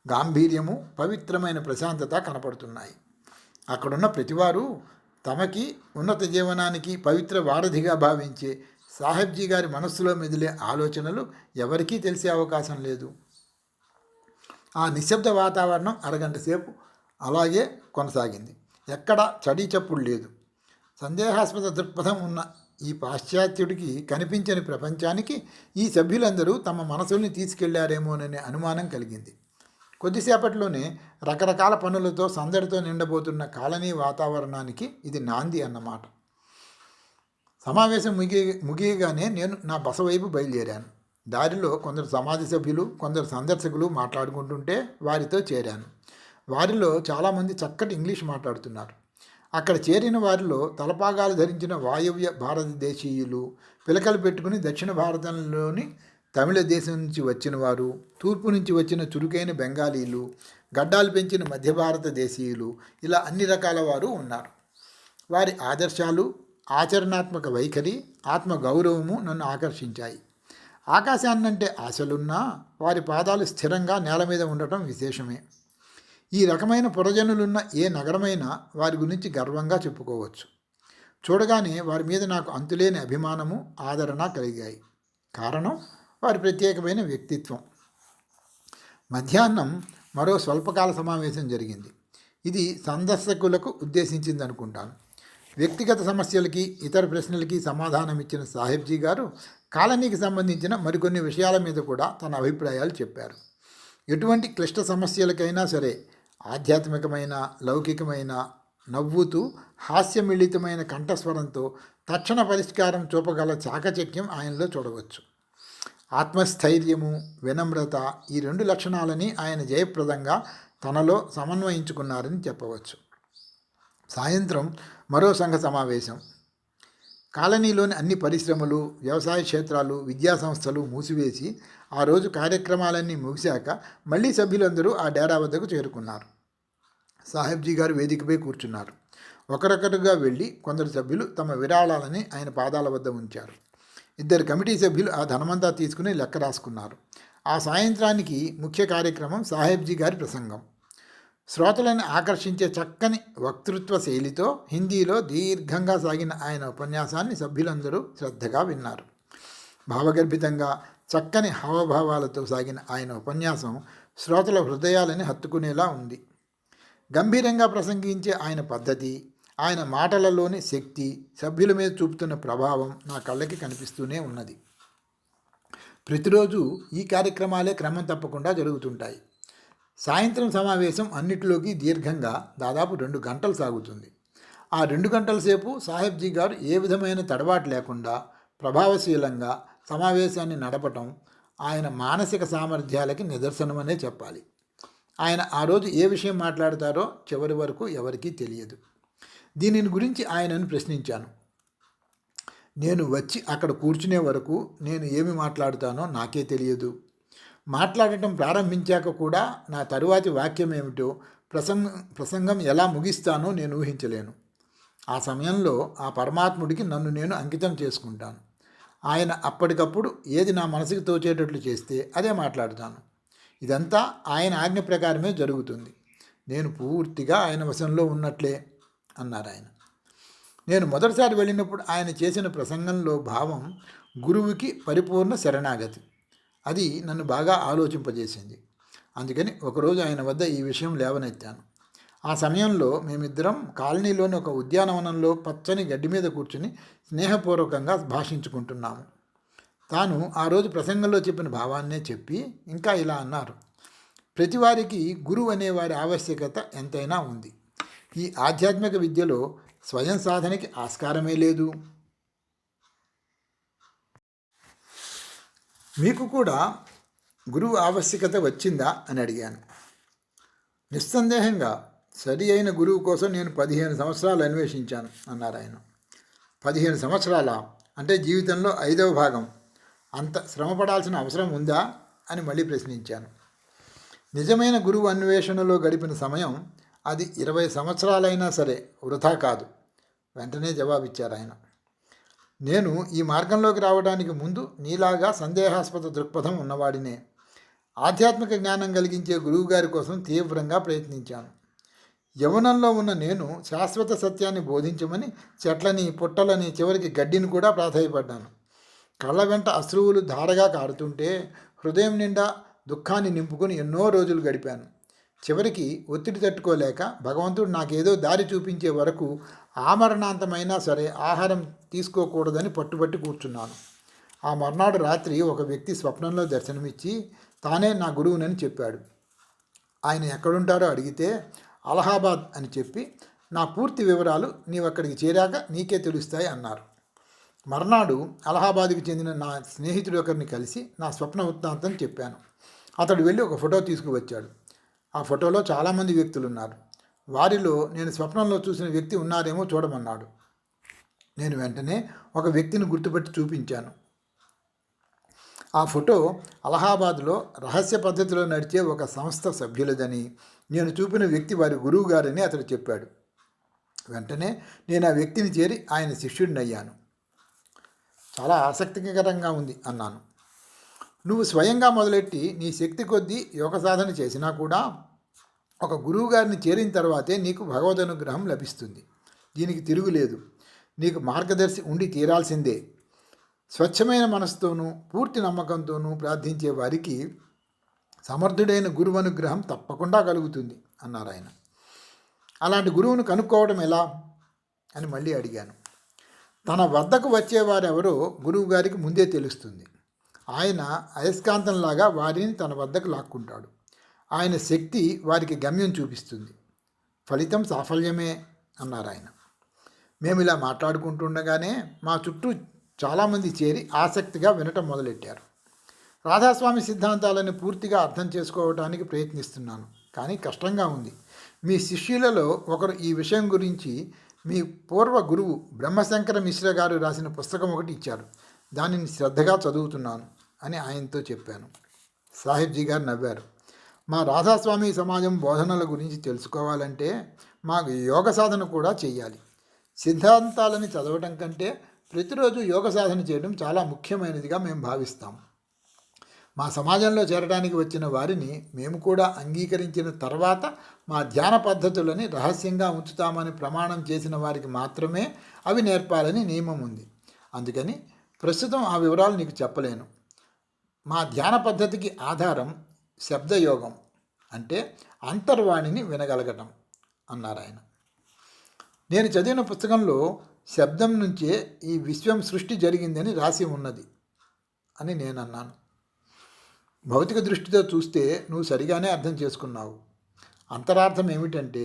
గాంభీర్యము పవిత్రమైన ప్రశాంతత కనపడుతున్నాయి. అక్కడున్న ప్రతివారు తమకి ఉన్నత జీవనానికి పవిత్ర వారధిగా భావించే సాహెబ్జీ గారి మనస్సులో మెదిలే ఆలోచనలు ఎవరికీ తెలిసే అవకాశం లేదు. ఆ నిశ్శబ్ద వాతావరణం అరగంట సేపు అలాగే కొనసాగింది. ఎక్కడ చడీ చప్పుడు లేదు. సందేహాస్పద దృక్పథం ఉన్న ఈ పాశ్చాత్యుడికి కనిపించని ప్రపంచానికి ఈ సభ్యులందరూ తమ మనసుల్ని తీసుకెళ్లారేమోననే అనుమానం కలిగింది. కొద్దిసేపట్లోనే రకరకాల పనులతో సందడితో నిండబోతున్న కాలనీ వాతావరణానికి ఇది నాంది అన్నమాట. సమావేశం ముగియగానే నేను నా బస వైపు బయలుదేరాను. దారిలో కొందరు సమాజ సభ్యులు కొందరు సందర్శకులు మాట్లాడుకుంటుంటే వారితో చేరాను. వారిలో చాలామంది చక్కటి ఇంగ్లీష్ మాట్లాడుతున్నారు. అక్కడ చేరిన వారిలో తలపాగాలు ధరించిన వాయవ్య భారతదేశీయులు, పిలకలు పెట్టుకుని దక్షిణ భారతంలోని తమిళ దేశం నుంచి వచ్చిన వారు, తూర్పు నుంచి వచ్చిన చురుకైన బెంగాలీలు, గడ్డాలు పెంచిన మధ్య భారతదేశీయులు, ఇలా అన్ని రకాల వారు ఉన్నారు. వారి ఆదర్శాలు, ఆచరణాత్మక వైఖరి, ఆత్మ గౌరవము నన్ను ఆకర్షించాయి. ఆకాశాన్నంటే ఆశలున్నా వారి పాదాలు స్థిరంగా నేల మీద ఉండటం విశేషమే. ఈ రకమైన పురజనులున్న ఏ నగరమైనా వారి గురించి గర్వంగా చెప్పుకోవచ్చు. చూడగానే వారి మీద నాకు అంతులేని అభిమానము ఆదరణ కలిగాయి. కారణం వారి ప్రత్యేకమైన వ్యక్తిత్వం. మధ్యాహ్నం మరో స్వల్పకాల సమావేశం జరిగింది. ఇది సందర్శకులకు ఉద్దేశించింది అనుకుంటాను. వ్యక్తిగత సమస్యలకి ఇతర ప్రశ్నలకి సమాధానం ఇచ్చిన సాహెబ్జీ గారు కాలనీకి సంబంధించిన మరికొన్ని విషయాల మీద కూడా తన అభిప్రాయాలు చెప్పారు. ఎటువంటి క్లిష్ట సమస్యలకైనా సరే ఆధ్యాత్మికమైన లౌకికమైన నవ్వుతూ హాస్యమిళితమైన కంఠస్వరంతో తక్షణ పరిష్కారం చూపగల చాకచక్యం ఆయనలో చూడవచ్చు. ఆత్మస్థైర్యము వినమ్రత ఈ 2 లక్షణాలని ఆయన జయప్రదంగా తనలో సమన్వయించుకున్నారని చెప్పవచ్చు. సాయంత్రం మరో సంఘ సమావేశం. కాలనీలోని అన్ని పరిశ్రమలు వ్యవసాయ క్షేత్రాలు విద్యా సంస్థలు మూసివేసి ఆ రోజు కార్యక్రమాలన్నీ ముగిశాక మళ్ళీ సభ్యులందరూ ఆ డేరా వద్దకు చేరుకున్నారు. సాహెబ్జీ గారు వేదికపై కూర్చున్నారు. ఒకరొకరుగా వెళ్ళి కొందరు సభ్యులు తమ విరాళాలని ఆయన పాదాల వద్ద ఉంచారు. 2 కమిటీ సభ్యులు ఆ ధనమంతా తీసుకుని లెక్క రాసుకున్నారు. ఆ సాయంత్రానికి ముఖ్య కార్యక్రమం సాహెబ్జీ గారి ప్రసంగం. శ్రోతలను ఆకర్షించే చక్కని వక్తృత్వ శైలితో హిందీలో దీర్ఘంగా సాగిన ఆయన ఉపన్యాసాన్ని సభ్యులందరూ శ్రద్ధగా విన్నారు. భావగర్భితంగా చక్కని హావభావాలతో సాగిన ఆయన ఉపన్యాసం శ్రోతల హృదయాలని హత్తుకునేలా ఉంది. గంభీరంగా ప్రసంగించే ఆయన పద్ధతి, ఆయన మాటలలోని శక్తి, సభ్యుల మీద చూపుతున్న ప్రభావం నా కళ్ళకి కనిపిస్తూనే ఉన్నది. ప్రతిరోజు ఈ కార్యక్రమాలే క్రమం తప్పకుండా జరుగుతుంటాయి. సాయంత్రం సమావేశం అన్నిటిలోకి దీర్ఘంగా దాదాపు 2 గంటలు సాగుతుంది. ఆ 2 గంటల సేపు సాహెబ్జీ గారు ఏ విధమైన తడబాటు లేకుండా ప్రభావశీలంగా సమావేశాన్ని నడపటం ఆయన మానసిక సామర్థ్యాలకి నిదర్శనమనే చెప్పాలి. ఆయన ఆ రోజు ఏ విషయం మాట్లాడతారో చివరి వరకు ఎవరికీ తెలియదు. దీనిని గురించి ఆయనను ప్రశ్నించాను. నేను వచ్చి అక్కడ కూర్చునే వరకు నేను ఏమి మాట్లాడుతానో నాకే తెలియదు. మాట్లాడటం ప్రారంభించాక కూడా నా తరువాతి వాక్యం ఏమిటో ప్రసంగం ఎలా ముగిస్తానో నేను ఊహించలేను. ఆ సమయంలో ఆ పరమాత్ముడికి నన్ను నేను అంకితం చేసుకుంటాను. ఆయన అప్పటికప్పుడు ఏది నా మనసుకు తోచేటట్లు చేస్తే అదే మాట్లాడుతాను. ఇదంతా ఆయన ఆజ్ఞ ప్రకారమే జరుగుతుంది. నేను పూర్తిగా ఆయన వశంలో ఉన్నట్లే అన్నారు ఆయన. నేను మొదటిసారి వెళ్ళినప్పుడు ఆయన చేసిన ప్రసంగంలో భావం గురువుకి పరిపూర్ణ శరణాగతి. అది నన్ను బాగా ఆలోచింపజేసింది. అందుకని ఒకరోజు ఆయన వద్ద ఈ విషయం లేవనెత్తాను. ఆ సమయంలో మేమిద్దరం కాలనీలోని ఒక ఉద్యానవనంలో పచ్చని గడ్డి మీద కూర్చుని స్నేహపూర్వకంగా భాషించుకుంటున్నాము. తాను ఆ రోజు ప్రసంగంలో చెప్పిన భావాన్నే చెప్పి ఇంకా ఇలా అన్నారు: ప్రతివారికి గురువు అనేవారి ఆవశ్యకత ఎంతైనా ఉంది. ఈ ఆధ్యాత్మిక విద్యలో స్వయం సాధనకి ఆస్కారమే లేదు. మీకు కూడా గురువు ఆవశ్యకత వచ్చిందా అని అడిగాను. నిస్సందేహంగా సరి అయిన గురువు కోసం నేను 15 సంవత్సరాలు అన్వేషించాను అన్నారు ఆయన. 15 సంవత్సరాల అంటే జీవితంలో 5వ భాగం. అంత శ్రమపడాల్సిన అవసరం ఉందా అని మళ్ళీ ప్రశ్నించాను. నిజమైన గురువు అన్వేషణలో గడిపిన సమయం అది 20 సంవత్సరాలైనా సరే వృధా కాదు. వెంటనే జవాబిచ్చారు ఆయన. నేను ఈ మార్గంలోకి రావడానికి ముందు నీలాగా సందేహాస్పద దృక్పథం ఉన్నవాడినే. ఆధ్యాత్మిక జ్ఞానం కలిగించే గురువుగారి కోసం తీవ్రంగా ప్రయత్నించాను. యవ్వనంలో ఉన్న నేను శాశ్వత సత్యాన్ని బోధించమని చెట్లని, పుట్టలని, చివరికి గడ్డిని కూడా ప్రాధాయపడ్డాను. కళ్ళ వెంట అశ్రువులు ధారగా కారుతుంటే హృదయం నిండా దుఃఖాన్ని నింపుకొని ఎన్నో రోజులు గడిపాను. చివరికి ఒత్తిడి తట్టుకోలేక భగవంతుడు నాకేదో దారి చూపించే వరకు ఆమరణాంతమైనా సరే ఆహారం తీసుకోకూడదని పట్టుబట్టి కూర్చున్నాను. ఆ మర్నాడు రాత్రి ఒక వ్యక్తి స్వప్నంలో దర్శనమిచ్చి తానే నా గురువునని చెప్పాడు. ఆయన ఎక్కడుంటారో అడిగితే అలహాబాద్ అని చెప్పి నా పూర్తి వివరాలు నీవక్కడికి చేరాక నీకే తెలుస్తాయి అన్నారు. మర్నాడు అలహాబాద్కి చెందిన నా స్నేహితుడు ఒకరిని కలిసి నా స్వప్న వృత్తాంతం చెప్పాను. అతడు వెళ్ళి ఒక ఫోటో తీసుకువచ్చాడు. ఆ ఫోటోలో చాలామంది వ్యక్తులు ఉన్నారు. వారిలో నేను స్వప్నంలో చూసిన వ్యక్తి ఉన్నారేమో చూడమన్నాడు. నేను వెంటనే ఒక వ్యక్తిని గుర్తుపెట్టి చూపించాను. ఆ ఫోటో అలహాబాద్లో రహస్య పద్ధతిలో నడిచే ఒక సంస్థ సభ్యులదని, నేను చూపిన వ్యక్తి వారి గురువు గారని అతడు చెప్పాడు. వెంటనే నేను ఆ వ్యక్తిని చేరి ఆయన శిష్యుడిని అయ్యాను. చాలా ఆసక్తికరంగా ఉంది అన్నాను. నువ్వు స్వయంగా మొదలెట్టి నీ శక్తి కొద్దీ యోగ సాధన చేసినా కూడా ఒక గురువుగారిని చేరిన తర్వాతే నీకు భగవద్ అనుగ్రహం లభిస్తుంది. దీనికి తిరుగులేదు. నీకు మార్గదర్శి ఉండి తీరాల్సిందే. స్వచ్ఛమైన మనసుతోనూ పూర్తి నమ్మకంతోనూ ప్రార్థించే వారికి సమర్థుడైన గురువు అనుగ్రహం తప్పకుండా కలుగుతుంది అన్నారు ఆయన. అలాంటి గురువును కనుక్కోవడం ఎలా అని మళ్ళీ అడిగాను. తన వద్దకు వచ్చేవారెవరో గురువుగారికి ముందే తెలుస్తుంది. ఆయన అయస్కాంతంలాగా వారిని తన వద్దకు లాక్కుంటాడు. ఆయన శక్తి వారికి గమ్యం చూపిస్తుంది. ఫలితం సాఫల్యమే అన్నారు ఆయన. మేము ఇలా మాట్లాడుకుంటుండగానే మా చుట్టూ చాలామంది చేరి ఆసక్తిగా వినటం మొదలెట్టారు. రాధాస్వామి సిద్ధాంతాలను పూర్తిగా అర్థం చేసుకోవడానికి ప్రయత్నిస్తున్నాను, కానీ కష్టంగా ఉంది. మీ శిష్యులలో ఒకరు ఈ విషయం గురించి మీ పూర్వ గురువు బ్రహ్మశంకర మిశ్ర గారు రాసిన పుస్తకం ఒకటి ఇచ్చారు. దానిని శ్రద్ధగా చదువుతున్నాను అని ఆయనతో చెప్పాను. సాహిబ్జీ గారు నవ్వారు. మా రాధాస్వామి సమాజం బోధనల గురించి తెలుసుకోవాలంటే మాకు యోగ సాధన కూడా చేయాలి. సిద్ధాంతాలని చదవటం కంటే ప్రతిరోజు యోగ సాధన చేయడం చాలా ముఖ్యమైనదిగా మేము భావిస్తాం. మా సమాజంలో చేరడానికి వచ్చిన వారిని మేము కూడా అంగీకరించిన తర్వాత మా ధ్యాన పద్ధతులని రహస్యంగా ఉంచుతామని ప్రమాణం చేసిన వారికి మాత్రమే అవి నేర్పాలని నియమం ఉంది. అందుకని ప్రస్తుతం ఆ వివరాలు నీకు చెప్పలేను. మా ధ్యాన పద్ధతికి ఆధారం శబ్దయోగం, అంటే అంతర్వాణిని వినగలగటం అన్నారు ఆయన. నేను చదివిన పుస్తకంలో శబ్దం నుంచే ఈ విశ్వం సృష్టి జరిగిందని రాసి ఉన్నది అని నేను అన్నాను. భౌతిక దృష్టితో చూస్తే నువ్వు సరిగానే అర్థం చేసుకున్నావు. అంతరార్థం ఏమిటంటే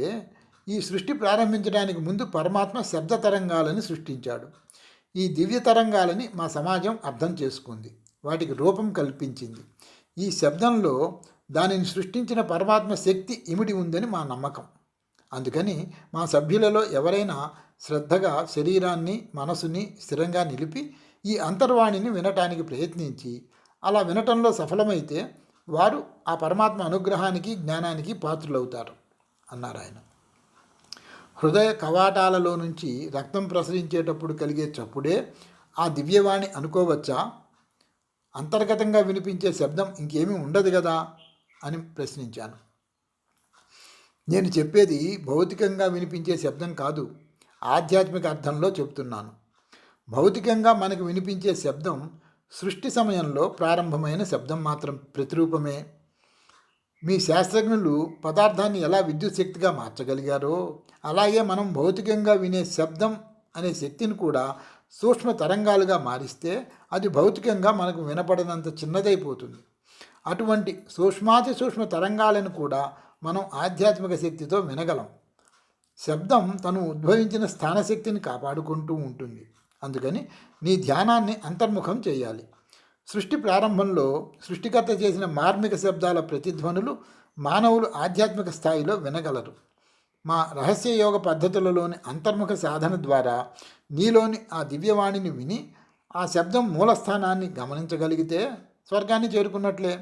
ఈ సృష్టి ప్రారంభించడానికి ముందు పరమాత్మ శబ్ద తరంగాలని సృష్టించాడు. ఈ దివ్య తరంగాలని మా సమాజం అర్థం చేసుకుంది, వాటికి రూపం కల్పించింది. ఈ శబ్దంలో దానిని సృష్టించిన పరమాత్మ శక్తి ఇమిడి ఉందని మా నమ్మకం. అందుకని మా సభ్యులలో ఎవరైనా శ్రద్ధగా శరీరాన్ని, మనసుని స్థిరంగా నిలిపి ఈ అంతర్వాణిని వినటానికి ప్రయత్నించి అలా వినటంలో సఫలమైతే వారు ఆ పరమాత్మ అనుగ్రహానికి, జ్ఞానానికి పాత్రులవుతారు అన్నారు ఆయన. హృదయ కవాటాలలో నుంచి రక్తం ప్రసరించేటప్పుడు కలిగే చప్పుడే ఆ దివ్యవాణి అనుకోవచ్చా? అంతర్గతంగా వినిపించే శబ్దం ఇంకేమీ ఉండదు కదా అని ప్రశ్నించాను. నేను చెప్పేది భౌతికంగా వినిపించే శబ్దం కాదు, ఆధ్యాత్మిక అర్థంలో చెప్తున్నాను. భౌతికంగా మనకు వినిపించే శబ్దం సృష్టి సమయంలో ప్రారంభమైన శబ్దం మాత్రం ప్రతిరూపమే. మీ శాస్త్రజ్ఞులు పదార్థాన్ని ఎలా విద్యుత్ శక్తిగా మార్చగలిగారో అలాగే మనం భౌతికంగా వినే శబ్దం అనే శక్తిని కూడా సూక్ష్మ తరంగాలుగా మారిస్తే అది భౌతికంగా మనకు వినపడనంత చిన్నదైపోతుంది. అటువంటి సూక్ష్మాతి సూక్ష్మ తరంగాలను కూడా మనం ఆధ్యాత్మిక శక్తితో వినగలం. శబ్దం తను ఉద్భవించిన స్థానశక్తిని కాపాడుకుంటూ ఉంటుంది. అందుకని నీ ధ్యానాన్ని అంతర్ముఖం చేయాలి. సృష్టి ప్రారంభంలో సృష్టికర్త చేసిన మార్మిక శబ్దాల ప్రతిధ్వనులు మానవులు ఆధ్యాత్మిక స్థాయిలో వినగలరు. మా రహస్య యోగ పద్ధతులలోని అంతర్ముఖ సాధన ద్వారా నీలోని ఆ దివ్యవాణిని విని ఆ శబ్దం మూలస్థానాన్ని గమనించగలిగితే స్వర్గాన్ని చేరుకున్నట్లే.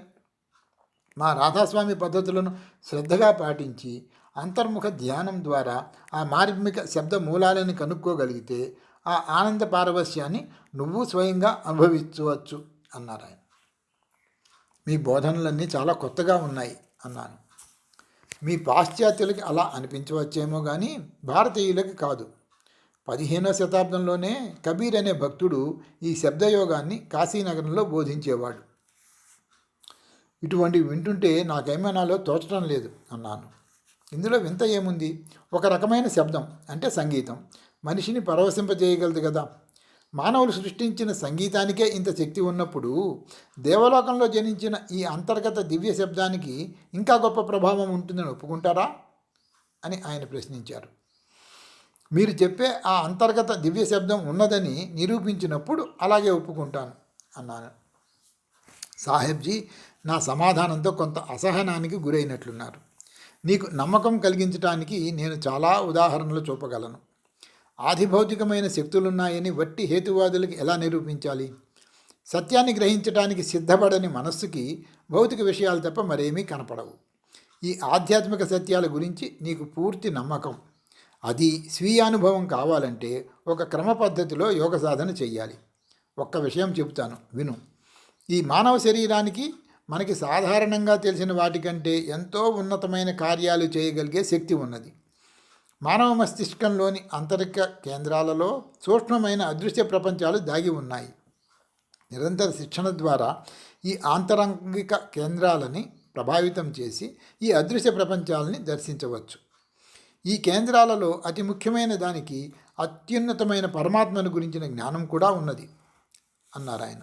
మా రాధాస్వామి పద్ధతులను శ్రద్ధగా పాటించి అంతర్ముఖ ధ్యానం ద్వారా ఆ మార్మిక శబ్ద మూలాలను కనుక్కోగలిగితే ఆ ఆనంద పారవస్యాన్ని నువ్వు స్వయంగా అనుభవించవచ్చు అన్నారు ఆయన. మీ బోధనలన్నీ చాలా కొత్తగా ఉన్నాయి అన్నాను. మీ పాశ్చాత్యులకి అలా అనిపించవచ్చేమో కానీ భారతీయులకి కాదు. 15వ శతాబ్దంలోనే కబీర్ అనే భక్తుడు ఈ శబ్దయోగాన్ని కాశీనగరంలో బోధించేవాడు. ఇటువంటివి వింటుంటే నాకేమనాలో తోచడం లేదు అన్నాను. ఇందులో వింత ఏముంది? ఒక రకమైన శబ్దం అంటే సంగీతం మనిషిని పరవశింపజేయగలదు కదా. మానవులు సృష్టించిన సంగీతానికే ఇంత శక్తి ఉన్నప్పుడు దేవలోకంలో జనించిన ఈ అంతర్గత దివ్య శబ్దానికి ఇంకా గొప్ప ప్రభావం ఉంటుందని ఒప్పుకుంటారా అని ఆయన ప్రశ్నించారు. మీరు చెప్పే ఆ అంతర్గత దివ్య శబ్దం ఉన్నదని నిరూపించినప్పుడు అలాగే ఒప్పుకుంటాను అన్నాను. సాహెబ్జీ నా సమాధానంతో కొంత అసహనానికి గురైనట్లున్నారు. నీకు నమ్మకం కలిగించడానికి నేను చాలా ఉదాహరణలు చూపగలను. ఆధిభౌతికమైన శక్తులున్నాయని వట్టి హేతువాదులకి ఎలా నిరూపించాలి? సత్యాన్ని గ్రహించడానికి సిద్ధపడని మనస్సుకి భౌతిక విషయాలు తప్ప మరేమీ కనపడవు. ఈ ఆధ్యాత్మిక సత్యాల గురించి నీకు పూర్తి నమ్మకం, అది స్వీయానుభవం కావాలంటే ఒక క్రమ పద్ధతిలో యోగ సాధన చెయ్యాలి. ఒక్క విషయం చెబుతాను విను. ఈ మానవ శరీరానికి మనకి సాధారణంగా తెలిసిన వాటికంటే ఎంతో ఉన్నతమైన కార్యాలు చేయగలిగే శక్తి ఉన్నది. మానవ మస్తిష్కంలోని ఆంతరిక కేంద్రాలలో సూక్ష్మమైన అదృశ్య ప్రపంచాలు దాగి ఉన్నాయి. నిరంతర శిక్షణ ద్వారా ఈ ఆంతరంగిక కేంద్రాలని ప్రభావితం చేసి ఈ అదృశ్య ప్రపంచాలని దర్శించవచ్చు. ఈ కేంద్రాలలో అతి ముఖ్యమైన దానికి అత్యున్నతమైన పరమాత్మను గురించిన జ్ఞానం కూడా ఉన్నది అన్నారు ఆయన.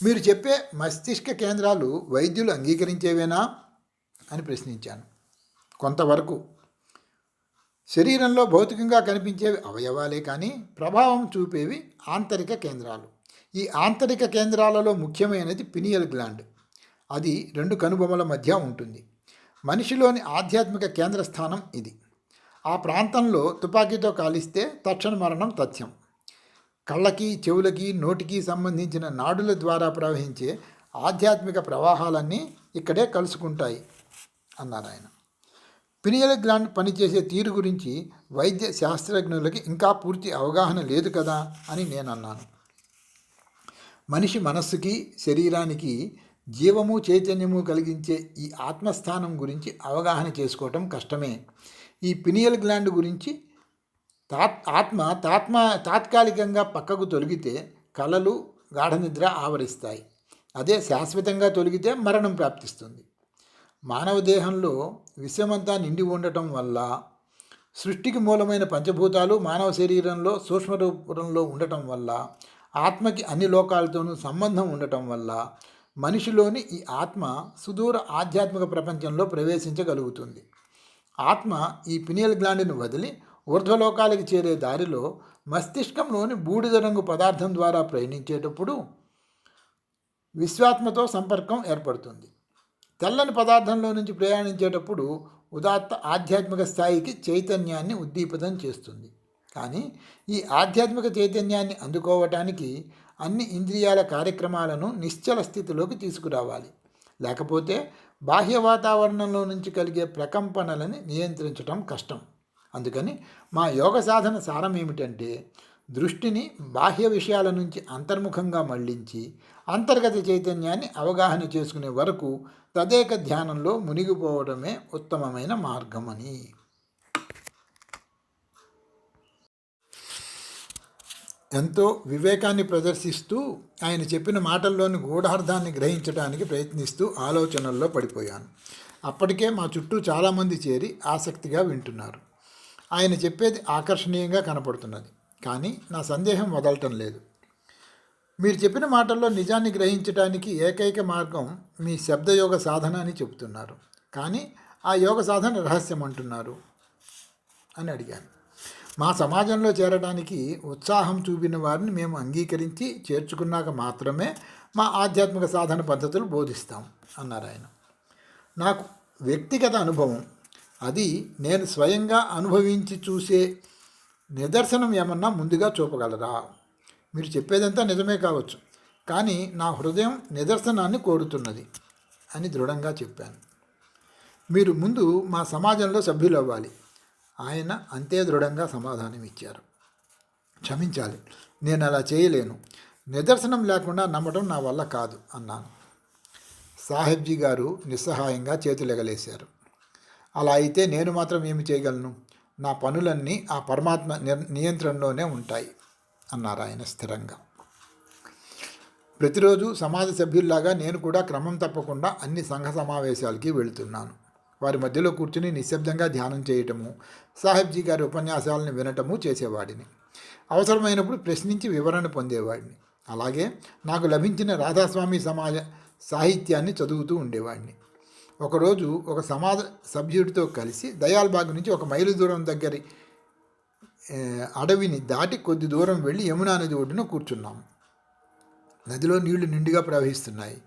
మీరు చెప్పే మస్తిష్క కేంద్రాలు వైద్యులు అంగీకరించేవేనా అని ప్రశ్నించాను. కొంతవరకు. శరీరంలో భౌతికంగా కనిపించేవి అవయవాలే కానీ ప్రభావం చూపేవి ఆంతరిక కేంద్రాలు. ఈ ఆంతరిక కేంద్రాలలో ముఖ్యమైనది పినియల్ గ్లాండ్. అది 2 కనుబొమల మధ్య ఉంటుంది. మనిషిలోని ఆధ్యాత్మిక కేంద్ర స్థానం ఇది. ఆ ప్రాంతంలో తుపాకీతో కాలిస్తే తక్షణ మరణం తథ్యం. కళ్ళకి, చెవులకి, నోటికి సంబంధించిన నాడుల ద్వారా ప్రవహించే ఆధ్యాత్మిక ప్రవాహాలన్నీ ఇక్కడే కలుసుకుంటాయి అన్నారు ఆయన. పినియల్ గ్లాండ్ పనిచేసే తీరు గురించి వైద్య శాస్త్రజ్ఞులకి ఇంకా పూర్తి అవగాహన లేదు కదా అని నేను అన్నాను. మనిషి మనస్సుకి, శరీరానికి జీవము, చైతన్యము కలిగించే ఈ ఆత్మస్థానం గురించి అవగాహన చేసుకోవటం కష్టమే. ఈ పినియల్ గ్లాండ్ గురించి తాత్కాలికంగా పక్కకు తొలగితే కలలు, గాఢనిద్ర ఆవరిస్తాయి. అదే శాశ్వతంగా తొలగితే మరణం ప్రాప్తిస్తుంది. మానవ దేహంలో విషమంతా నిండి ఉండటం వల్ల, సృష్టికి మూలమైన పంచభూతాలు మానవ శరీరంలో సూక్ష్మ రూపంలో ఉండటం వల్ల, ఆత్మకి అన్ని లోకాలతోనూ సంబంధం ఉండటం వల్ల మనిషిలోని ఈ ఆత్మ సుదూర ఆధ్యాత్మిక ప్రపంచంలో ప్రవేశించగలుగుతుంది. ఆత్మ ఈ పినియల్ గ్లాండ్ని వదిలి ఊర్ధ్వలోకాలకి చేరే దారిలో మస్తిష్కంలోని బూడిద రంగు పదార్థం ద్వారా ప్రయాణించేటప్పుడు విశ్వాత్మతో సంపర్కం ఏర్పడుతుంది. తెల్లని పదార్థంలో నుంచి ప్రయాణించేటప్పుడు ఉదాత్త ఆధ్యాత్మిక స్థాయికి చైతన్యాన్ని ఉద్దీపితం చేస్తుంది. కానీ ఈ ఆధ్యాత్మిక చైతన్యాన్ని అందుకోవటానికి అన్ని ఇంద్రియాల కార్యక్రమాలను నిశ్చల స్థితిలోకి తీసుకురావాలి. లేకపోతే బాహ్య వాతావరణంలో నుంచి కలిగే ప్రకంపనలని నియంత్రించడం కష్టం. అందుకని మా యోగ సాధన సారం ఏమిటంటే దృష్టిని బాహ్య విషయాల నుంచి అంతర్ముఖంగా మళ్లించి అంతర్గత చైతన్యాన్ని అవగాహన చేసుకునే వరకు తదేక ధ్యానంలో మునిగిపోవడమే ఉత్తమమైన మార్గమని. ఎంతో వివేకాన్ని ప్రదర్శిస్తూ ఆయన చెప్పిన మాటల్లోని గూఢార్థాన్ని గ్రహించడానికి ప్రయత్నిస్తూ ఆలోచనల్లో పడిపోయాను. అప్పటికే మా చుట్టూ చాలామంది చేరి ఆసక్తిగా వింటున్నారు. ఆయన చెప్పేది ఆకర్షణీయంగా కనపడుతున్నది, కానీ నా సందేహం వదలటం లేదు. మీరు చెప్పిన మాటల్లో నిజాన్ని గ్రహించడానికి ఏకైక మార్గం మీ శబ్దయోగ సాధన అని చెబుతున్నారు, కానీ ఆ యోగ సాధన రహస్యం అంటున్నారు అని అడిగాను. మా సమాజంలో చేరడానికి ఉత్సాహం చూపిన వారిని మేము అంగీకరించి చేర్చుకున్నాక మాత్రమే మా ఆధ్యాత్మిక సాధన పద్ధతులు బోధిస్తాం అన్నారు ఆయన. నాకు వ్యక్తిగత అనుభవం, అది నేను స్వయంగా అనుభవించి చూసే నిదర్శనం ఏమన్నా ముందుగా చూపగలరా? మీరు చెప్పేదంతా నిజమే కావచ్చు, కానీ నా హృదయం నిదర్శనాన్ని కోరుతున్నది అని దృఢంగా చెప్పాను. మీరు ముందు మా సమాజంలో సభ్యులు అవ్వాలి. ఆయన అంతే దృఢంగా సమాధానం ఇచ్చారు. క్షమించాలి, నేను అలా చేయలేను. నిదర్శనం లేకుండా నమ్మటం నా వల్ల కాదు అన్నాను. సాహెబ్జీ గారు నిస్సహాయంగా చేతులెగలేశారు. అలా అయితే నేను మాత్రం ఏమి చేయగలను? నా పనులన్నీ ఆ పరమాత్మ నియంత్రణలోనే ఉంటాయి అన్నారు ఆయన స్థిరంగా. ప్రతిరోజు సమాజ సభ్యుల్లాగా నేను కూడా క్రమం తప్పకుండా అన్ని సంఘ సమావేశాలకి వెళుతున్నాను. వారి మధ్యలో కూర్చుని నిశ్శబ్దంగా ధ్యానం చేయటము, సాహెబ్జీ గారి ఉపన్యాసాలను వినటము చేసేవాడిని. అవసరమైనప్పుడు ప్రశ్నించి వివరణ పొందేవాడిని. అలాగే నాకు లభించిన రాధాస్వామి సమాజ సాహిత్యాన్ని చదువుతూ ఉండేవాడిని. ఒకరోజు ఒక సమాజ సభ్యుడితో కలిసి దయాల్బాగ్ నుంచి 1 మైలు దూరం దగ్గరి అడవిని దాటి కొద్ది దూరం వెళ్ళి యమునా నది ఒడ్డున కూర్చున్నాము. నదిలో నీళ్లు నిండుగా ప్రవహిస్తున్నాయి.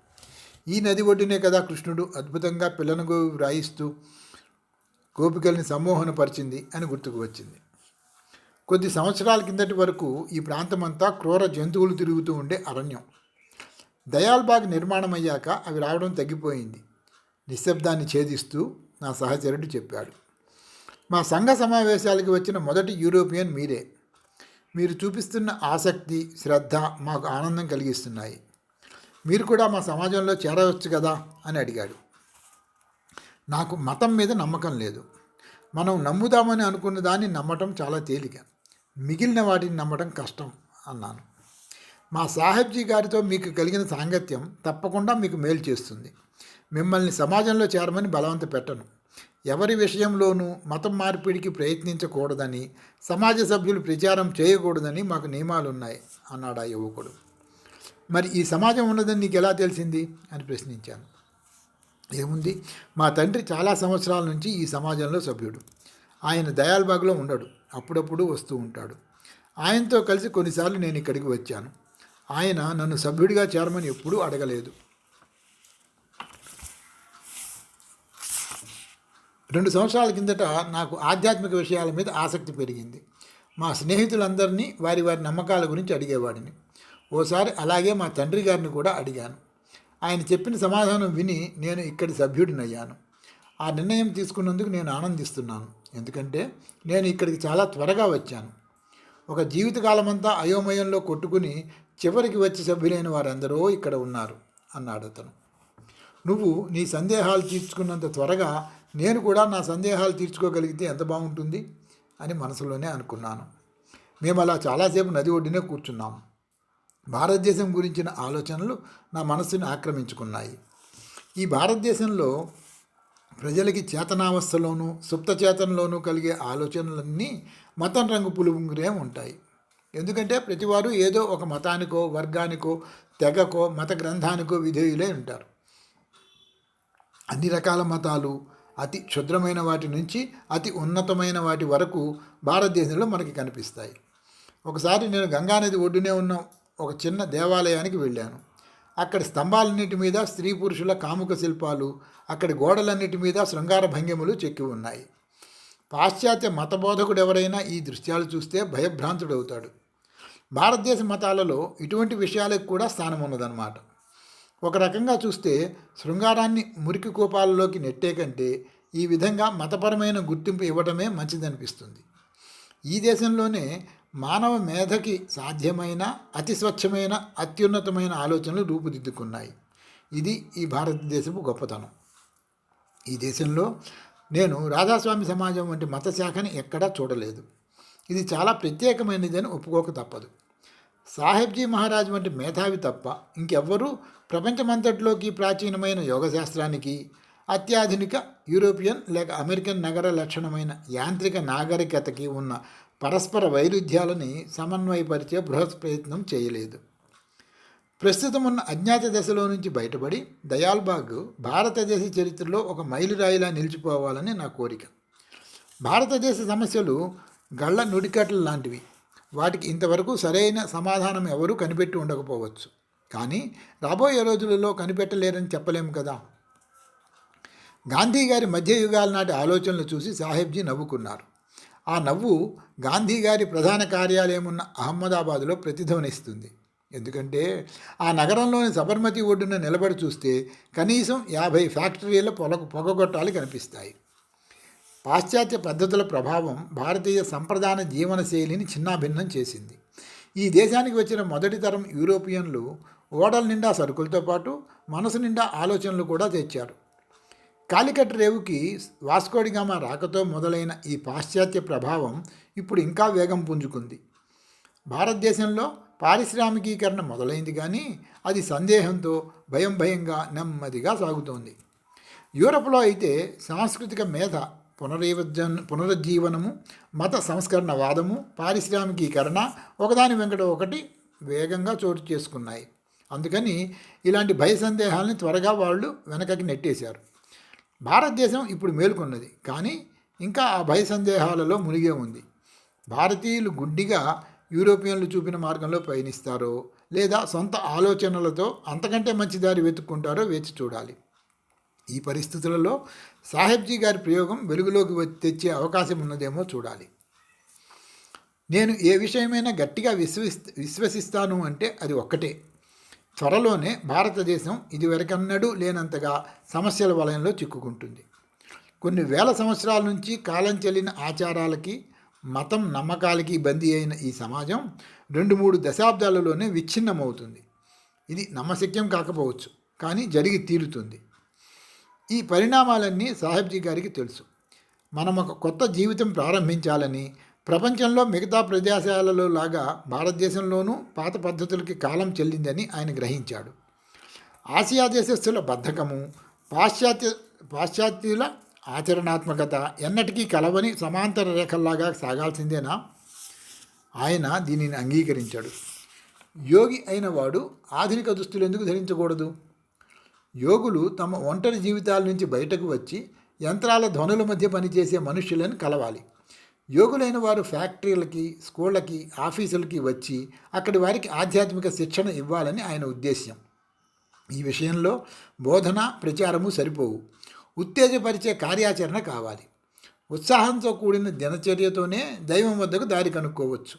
ఈ నది ఒడ్డునే కదా కృష్ణుడు అద్భుతంగా పిల్లను గోవి వ్రాయిస్తూ గోపికల్ని సమ్మోహనపరిచింది అని గుర్తుకు వచ్చింది. కొద్ది సంవత్సరాల కిందటి వరకు ఈ ప్రాంతమంతా క్రూర జంతువులు తిరుగుతూ ఉండే అరణ్యం. దయాల్బాగ్ నిర్మాణం అయ్యాక అవి రావడం తగ్గిపోయింది. నిశ్శబ్దాన్ని ఛేదిస్తూ నా సహచరుడు చెప్పాడు. మా సంఘ సమావేశాలకి వచ్చిన మొదటి యూరోపియన్ మీరే. మీరు చూపిస్తున్న ఆసక్తి, శ్రద్ధ మాకు ఆనందం కలిగిస్తున్నాయి. మీరు కూడా మా సమాజంలో చేరవచ్చు కదా అని అడిగాడు. నాకు మతం మీద నమ్మకం లేదు. మనం నమ్ముదామని అనుకున్న దాన్ని నమ్మటం చాలా తేలిక, మిగిలిన వాటిని నమ్మటం కష్టం అన్నాను. మా సాహెబ్జీ గారితో మీకు కలిగిన సాంగత్యం తప్పకుండా మీకు మేలు చేస్తుంది. మిమ్మల్ని సమాజంలో చేరమని బలవంత పెట్టను. ఎవరి విషయంలోనూ మతం మార్పిడికి ప్రయత్నించకూడదని, సమాజ సభ్యులు ప్రచారం చేయకూడదని మాకు నియమాలున్నాయి అన్నాడు ఆ యువకుడు. మరి ఈ సమాజం ఉన్నదని నీకు ఎలా తెలిసింది అని ప్రశ్నించాను. ఏముంది, మా తండ్రి చాలా సంవత్సరాల నుంచి ఈ సమాజంలో సభ్యుడు. ఆయన దయాల్బాగ్లో ఉండడు, అప్పుడప్పుడు వస్తూ ఉంటాడు. ఆయనతో కలిసి కొన్నిసార్లు నేను ఇక్కడికి వచ్చాను. ఆయన నన్ను సభ్యుడిగా చేరమని ఎప్పుడూ అడగలేదు. 2 సంవత్సరాల కిందట నాకు ఆధ్యాత్మిక విషయాల మీద ఆసక్తి పెరిగింది. మా స్నేహితులందరినీ వారి వారి నమ్మకాల గురించి అడిగేవాడిని. ఓసారి అలాగే మా తండ్రి గారిని కూడా అడిగాను. ఆయన చెప్పిన సమాధానం విని నేను ఇక్కడి సభ్యుడినయ్యాను. ఆ నిర్ణయం తీసుకున్నందుకు నేను ఆనందిస్తున్నాను. ఎందుకంటే నేను ఇక్కడికి చాలా త్వరగా వచ్చాను. ఒక జీవితకాలమంతా అయోమయంలో కొట్టుకుని చివరికి వచ్చి సభ్యులైన వారందరూ ఇక్కడ ఉన్నారు అన్నాడు అతను. నువ్వు నీ సందేహాలు తీర్చుకున్నంత త్వరగా నేను కూడా నా సందేహాలు తీర్చుకోగలిగితే ఎంత బాగుంటుంది అని మనసులోనే అనుకున్నాను. మేము అలా చాలాసేపు నది ఒడ్డునే కూర్చున్నాము. భారతదేశం గురించిన ఆలోచనలు నా మనస్సుని ఆక్రమించుకున్నాయి. ఈ భారతదేశంలో ప్రజలకి చేతనావస్థలోనూ సుప్త చేతనలోనూ కలిగే ఆలోచనలన్నీ మతం రంగు పులుగురే ఉంటాయి. ఎందుకంటే ప్రతివారు ఏదో ఒక మతానికో, వర్గానికో, తెగకో, మత గ్రంథానికో విధేయులై ఉంటారు. అన్ని రకాల మతాలు అతి క్షుద్రమైన వాటి నుంచి అతి ఉన్నతమైన వాటి వరకు భారతదేశంలో మనకి కనిపిస్తాయి. ఒకసారి నేను గంగానది ఒడ్డునే ఉన్న ఒక చిన్న దేవాలయానికి వెళ్ళాను. అక్కడి స్తంభాలన్నిటి మీద స్త్రీ పురుషుల కాముక శిల్పాలు, అక్కడి గోడలన్నిటి మీద శృంగార భంగిమలు చెక్కి ఉన్నాయి. పాశ్చాత్య మతబోధకుడు ఎవరైనా ఈ దృశ్యాలు చూస్తే భయభ్రాంతుడవుతాడు. భారతదేశ మతాలలో ఇటువంటి విషయాలకు కూడా స్థానం ఉన్నదన్నమాట. ఒక రకంగా చూస్తే శృంగారాన్ని మురికి కూపాలలోకి నెట్టే కంటే ఈ విధంగా మతపరమైన గుర్తింపు ఇవ్వడమే మంచిదనిపిస్తుంది. ఈ దేశంలోనే మానవ మేధకి సాధ్యమైన అతి స్వచ్ఛమైన అత్యున్నతమైన ఆలోచనలు రూపుదిద్దుకున్నాయి. ఇది ఈ భారతదేశపు గొప్పతనం. ఈ దేశంలో నేను రాధాస్వామి సమాజం వంటి మత శాఖని ఎక్కడా చూడలేదు. ఇది చాలా ప్రత్యేకమైనదని ఒప్పుకోక తప్పదు. సాహెబ్జీ మహారాజ్ వంటి మేధావి తప్ప ఇంకెవ్వరూ ప్రపంచమంతట్లోకి ప్రాచీనమైన యోగశాస్త్రానికి, అత్యాధునిక యూరోపియన్ లేక అమెరికన్ నగర లక్షణమైన యాంత్రిక నాగరికతకి ఉన్న పరస్పర వైరుధ్యాలని సమన్వయపరిచే బృహత్ ప్రయత్నం చేయలేదు. ప్రస్తుతం ఉన్న అజ్ఞాత దశలో నుంచి బయటపడి దయాల్బాగ్ భారతదేశ చరిత్రలో ఒక మైలురాయిలా నిలిచిపోవాలని నా కోరిక. భారతదేశ సమస్యలు గళ్ళ నుడికట్లు లాంటివి. వాటికి ఇంతవరకు సరైన సమాధానం ఎవరూ కనిపెట్టి ఉండకపోవచ్చు. కానీ రాబోయే రోజులలో కనిపెట్టలేరని చెప్పలేము కదా. గాంధీ గారి మధ్యయుగాల నాటి ఆలోచనలు చూసి సాహెబ్జీ నవ్వుకున్నారు. ఆ నవ్వు గాంధీ గారి ప్రధాన కార్యాలయం ఉన్న అహ్మదాబాద్లో ప్రతిధ్వనిస్తుంది. ఎందుకంటే ఆ నగరంలోని సబర్మతి ఒడ్డున నిలబడి చూస్తే కనీసం 50 ఫ్యాక్టరీల పొగగొట్టాలు కనిపిస్తాయి. పాశ్చాత్య పద్ధతుల ప్రభావం భారతీయ సంప్రదాయ జీవన శైలిని చిన్నాభిన్నం చేసింది. ఈ దేశానికి వచ్చిన మొదటి తరం యూరోపియన్లు ఓడల నిండా సరుకులతో పాటు మనసు నిండా ఆలోచనలు కూడా తెచ్చారు. కాలికట్ రేవుకి వాస్కోడిగామా రాకతో మొదలైన ఈ పాశ్చాత్య ప్రభావం ఇప్పుడు ఇంకా వేగం పుంజుకుంది. భారతదేశంలో పారిశ్రామికీకరణ మొదలైంది, కానీ అది సందేహంతో భయంగా నెమ్మదిగా సాగుతోంది. యూరప్లో అయితే సాంస్కృతిక మేధ పునరుజ్జీవనము, మత సంస్కరణవాదము, పారిశ్రామికీకరణ ఒకదాని వెంకట ఒకటి వేగంగా చోటు చేసుకున్నాయి. అందుకని ఇలాంటి భయ సందేహాలని త్వరగా వాళ్ళు వెనకకి నెట్టేశారు. భారతదేశం ఇప్పుడు మేలుకున్నది, కానీ ఇంకా ఆ భయ సందేహాలలో మునిగే ఉంది. భారతీయులు గుడ్డిగా యూరోపియన్లు చూపిన మార్గంలో పయనిస్తారో లేదా సొంత ఆలోచనలతో అంతకంటే మంచి దారి వెతుక్కుంటారో వేచి చూడాలి. ఈ పరిస్థితులలో సాహెబ్జీ గారి ప్రయోగం వెలుగులోకి తెచ్చే అవకాశం ఉన్నదేమో చూడాలి. నేను ఏ విషయమైనా గట్టిగా విశ్వసిస్తాను అంటే అది ఒక్కటే: త్వరలోనే భారతదేశం ఇదివరకన్నడూ లేనంతగా సమస్యల వలయంలో చిక్కుకుంటుంది. కొన్ని వేల సంవత్సరాల నుంచి కాలం చెల్లిన ఆచారాలకి, మతం నమ్మకాలకి బందీ అయిన ఈ సమాజం 2-3 దశాబ్దాలలోనే విచ్ఛిన్నమవుతుంది. ఇది నమ్మశక్యం కాకపోవచ్చు, కానీ జరిగి తీరుతుంది. ఈ పరిణామాలన్నీ సాహెబ్జీ గారికి తెలుసు. మనం ఒక కొత్త జీవితం ప్రారంభించాలని, ప్రపంచంలో మిగతా ప్రదేశాలలో లాగా భారతదేశంలోనూ పాత పద్ధతులకి కాలం చెల్లిందని ఆయన గ్రహించాడు. ఆసియా దేశస్థుల బద్ధకము, పాశ్చాత్యుల ఆచరణాత్మకత ఎన్నటికీ కలవని సమాంతర రేఖల్లాగా సాగాల్సిందేనా? ఆయన దీనిని అంగీకరించాడు. యోగి అయిన వాడు ఆధునిక దుస్తులు ఎందుకు ధరించకూడదు? యోగులు తమ ఒంటరి జీవితాల నుంచి బయటకు వచ్చి యంత్రాల ధ్వనుల మధ్య పనిచేసే మనుష్యులను కలవాలి. యోగులైన వారు ఫ్యాక్టరీలకి, స్కూళ్ళకి, ఆఫీసులకి వచ్చి అక్కడి వారికి ఆధ్యాత్మిక శిక్షణ ఇవ్వాలని ఆయన ఉద్దేశ్యం. ఈ విషయంలో బోధన, ప్రచారము సరిపోవు. ఉత్తేజపరిచే కార్యాచరణ కావాలి. ఉత్సాహంతో కూడిన దినచర్యతోనే దైవం వద్దకు దారి కనుక్కోవచ్చు.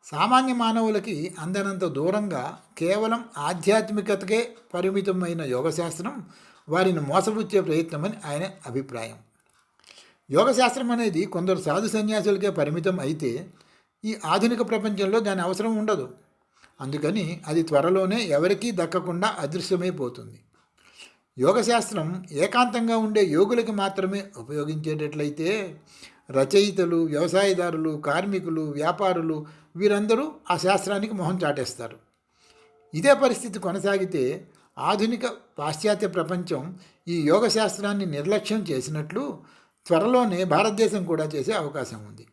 సామాన్య మానవులకి అందనంత దూరంగా కేవలం ఆధ్యాత్మికతకే పరిమితమైన యోగశాస్త్రం వారిని మోసపుచ్చే ప్రయత్నమని ఆయన అభిప్రాయం. యోగశాస్త్రం అనేది కొందరు సాధు సన్యాసులకే పరిమితం అయితే ఈ ఆధునిక ప్రపంచంలో దాని అవసరం ఉండదు. అందుకని అది త్వరలోనే ఎవరికీ దక్కకుండా అదృశ్యమైపోతుంది. యోగశాస్త్రం ఏకాంతంగా ఉండే యోగులకి మాత్రమే ఉపయోగించేటట్లయితే రచయితలు, వ్యవసాయదారులు, కార్మికులు, వ్యాపారులు వీరందరూ ఆ శాస్త్రానికి మొహం చాటేస్తారు. ఇదే పరిస్థితి కొనసాగితే ఆధునిక పాశ్చాత్య ప్రపంచం ఈ యోగశాస్త్రాన్ని నిర్లక్ష్యం చేసినట్లు త్వరలోనే భారతదేశం కూడా చేసే అవకాశం ఉంది.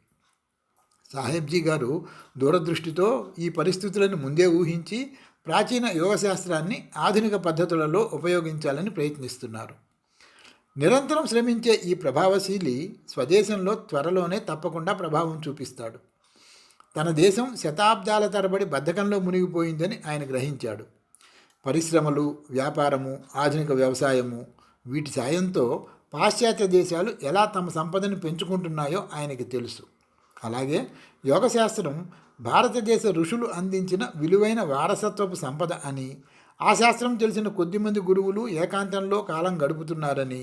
సాహెబ్జీ గారు దూరదృష్టితో ఈ పరిస్థితులను ముందే ఊహించి ప్రాచీన యోగశాస్త్రాన్ని ఆధునిక పద్ధతులలో ఉపయోగించాలని ప్రయత్నిస్తున్నారు. నిరంతరం శ్రమించే ఈ ప్రభావశీలి స్వదేశంలో త్వరలోనే తప్పకుండా ప్రభావం చూపిస్తాడు. తన దేశం శతాబ్దాల తరబడి బద్ధకంలో మునిగిపోయిందని ఆయన గ్రహించాడు. పరిశ్రమలు, వ్యాపారము, ఆధునిక వ్యవసాయము వీటి సాయంతో పాశ్చాత్య దేశాలు ఎలా తమ సంపదను పెంచుకుంటున్నాయో ఆయనకి తెలుసు. అలాగే యోగశాస్త్రం భారతదేశ ఋషులు అందించిన విలువైన వారసత్వపు సంపద అని, ఆ శాస్త్రం తెలిసిన కొద్దిమంది గురువులు ఏకాంతంలో కాలం గడుపుతున్నారని,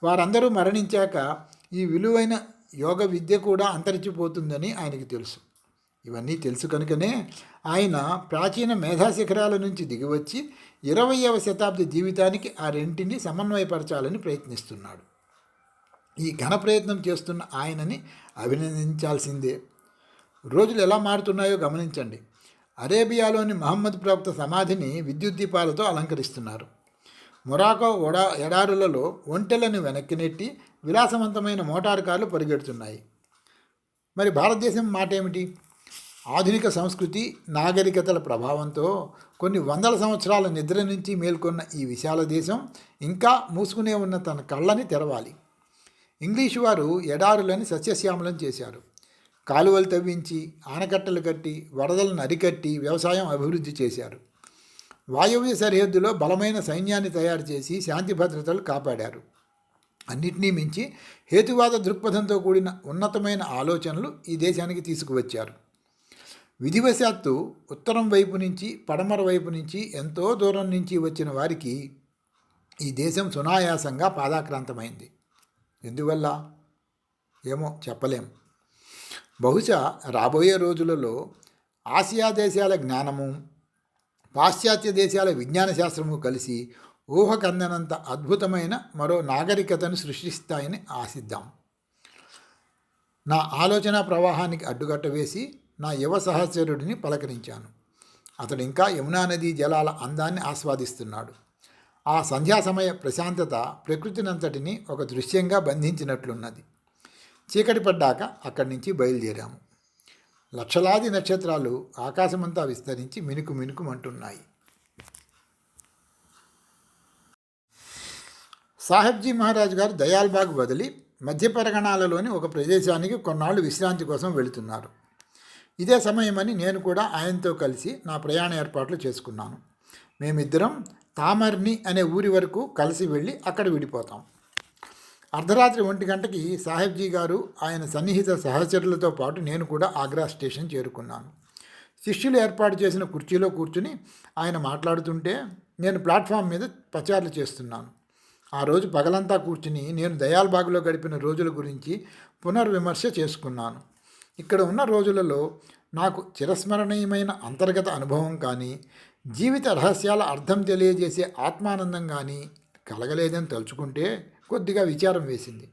వారందరూ మరణించాక ఈ విలువైన యోగ విద్య కూడా అంతరించిపోతుందని ఆయనకి తెలుసు. ఇవన్నీ తెలుసు కనుకనే ఆయన ప్రాచీన మేధాశిఖరాల నుంచి దిగివచ్చి 20వ శతాబ్ది జీవితానికి ఆ రెంటిని సమన్వయపరచాలని ప్రయత్నిస్తున్నాడు. ఈ ఘన ప్రయత్నం చేస్తున్న ఆయనని అభినందించాల్సిందే. రోజులు ఎలా మారుతున్నాయో గమనించండి. అరేబియాలోని మహమ్మద్ ప్రవక్త సమాధిని విద్యుత్ దీపాలతో అలంకరిస్తున్నారు. మొరాకో ఎడారులలో ఒంటెలను వెనక్కి నెట్టి విలాసవంతమైన మోటారు కార్లు పరిగెడుతున్నాయి. మరి భారతదేశం మాట ఏమిటి? ఆధునిక సంస్కృతి నాగరికతల ప్రభావంతో కొన్ని వందల సంవత్సరాల నిద్ర నుంచి మేల్కొన్న ఈ విశాల దేశం ఇంకా మూసుకునే ఉన్న తన కళ్ళని తెరవాలి. ఇంగ్లీషు వారు ఎడారులని సస్యశ్యామలం చేశారు. కాలువలు తవ్వించి, ఆనకట్టలు కట్టి, వరదలను అరికట్టి వ్యవసాయం అభివృద్ధి చేశారు. వాయువ్య సరిహద్దులో బలమైన సైన్యాన్ని తయారు చేసి శాంతి భద్రతలు కాపాడారు. అన్నిటినీ మించి హేతువాద దృక్పథంతో కూడిన ఉన్నతమైన ఆలోచనలు ఈ దేశానికి తీసుకువచ్చారు. విధివశాత్తు ఉత్తరం వైపు నుంచి, పడమర వైపు నుంచి, ఎంతో దూరం నుంచి వచ్చిన వారికి ఈ దేశం సునాయాసంగా పాదాక్రాంతమైంది. ఎందువల్ల ఏమో చెప్పలేం. బహుశా రాబోయే రోజులలో ఆసియా దేశాల జ్ఞానము, పాశ్చాత్య దేశాల విజ్ఞాన శాస్త్రము కలిసి ఊహకందనంత అద్భుతమైన మరో నాగరికతను సృష్టిస్తాయని ఆశిద్దాం. నా ఆలోచన ప్రవాహానికి అడ్డుకట్ట వేసి నా యువ సహచరుడిని పలకరించాను. అతడు ఇంకా యమునా నదీ జలాల అందాన్ని ఆస్వాదిస్తున్నాడు. ఆ సంధ్యా సమయ ప్రశాంతత ప్రకృతినంతటిని ఒక దృశ్యంగా బంధించినట్లున్నది. చీకటి పడ్డాక అక్కడి నుంచి బయలుదేరాము. లక్షలాది నక్షత్రాలు ఆకాశమంతా విస్తరించి మినుకు మినుకుమంటున్నాయి. సాహెబ్జీ మహారాజ్ గారు దయాల్బాగ్ వదిలి మధ్య పరగణాలలోని ఒక ప్రదేశానికి కొన్నాళ్ళు విశ్రాంతి కోసం వెళుతున్నారు. ఇదే సమయమని నేను కూడా ఆయనతో కలిసి నా ప్రయాణ ఏర్పాట్లు చేసుకున్నాను. మేమిద్దరం తామర్ని అనే ఊరి వరకు కలిసి వెళ్ళి అక్కడ విడిపోతాం. అర్ధరాత్రి 1 గంటకి సాహెబ్జీ గారు ఆయన సన్నిహిత సహచరులతో పాటు నేను కూడా ఆగ్రా స్టేషన్ చేరుకున్నాను. శిష్యులు ఏర్పాటు చేసిన కుర్చీలో కూర్చుని ఆయన మాట్లాడుతుంటే నేను ప్లాట్ఫామ్ మీద పచారులు చేస్తున్నాను. ఆ రోజు పగలంతా కూర్చుని నేను దయాల్బాగ్లో గడిపిన రోజుల గురించి పునర్విమర్శ చేసుకున్నాను. ఇక్కడ ఉన్న రోజులలో నాకు చిరస్మరణీయమైన అంతర్గత అనుభవం కానీ, జీవిత రహస్యాల అర్థం తెలియజేసే ఆత్మానందం కానీ కలగలేదని తలుచుకుంటే కొద్దిగా విచారం వేసింది.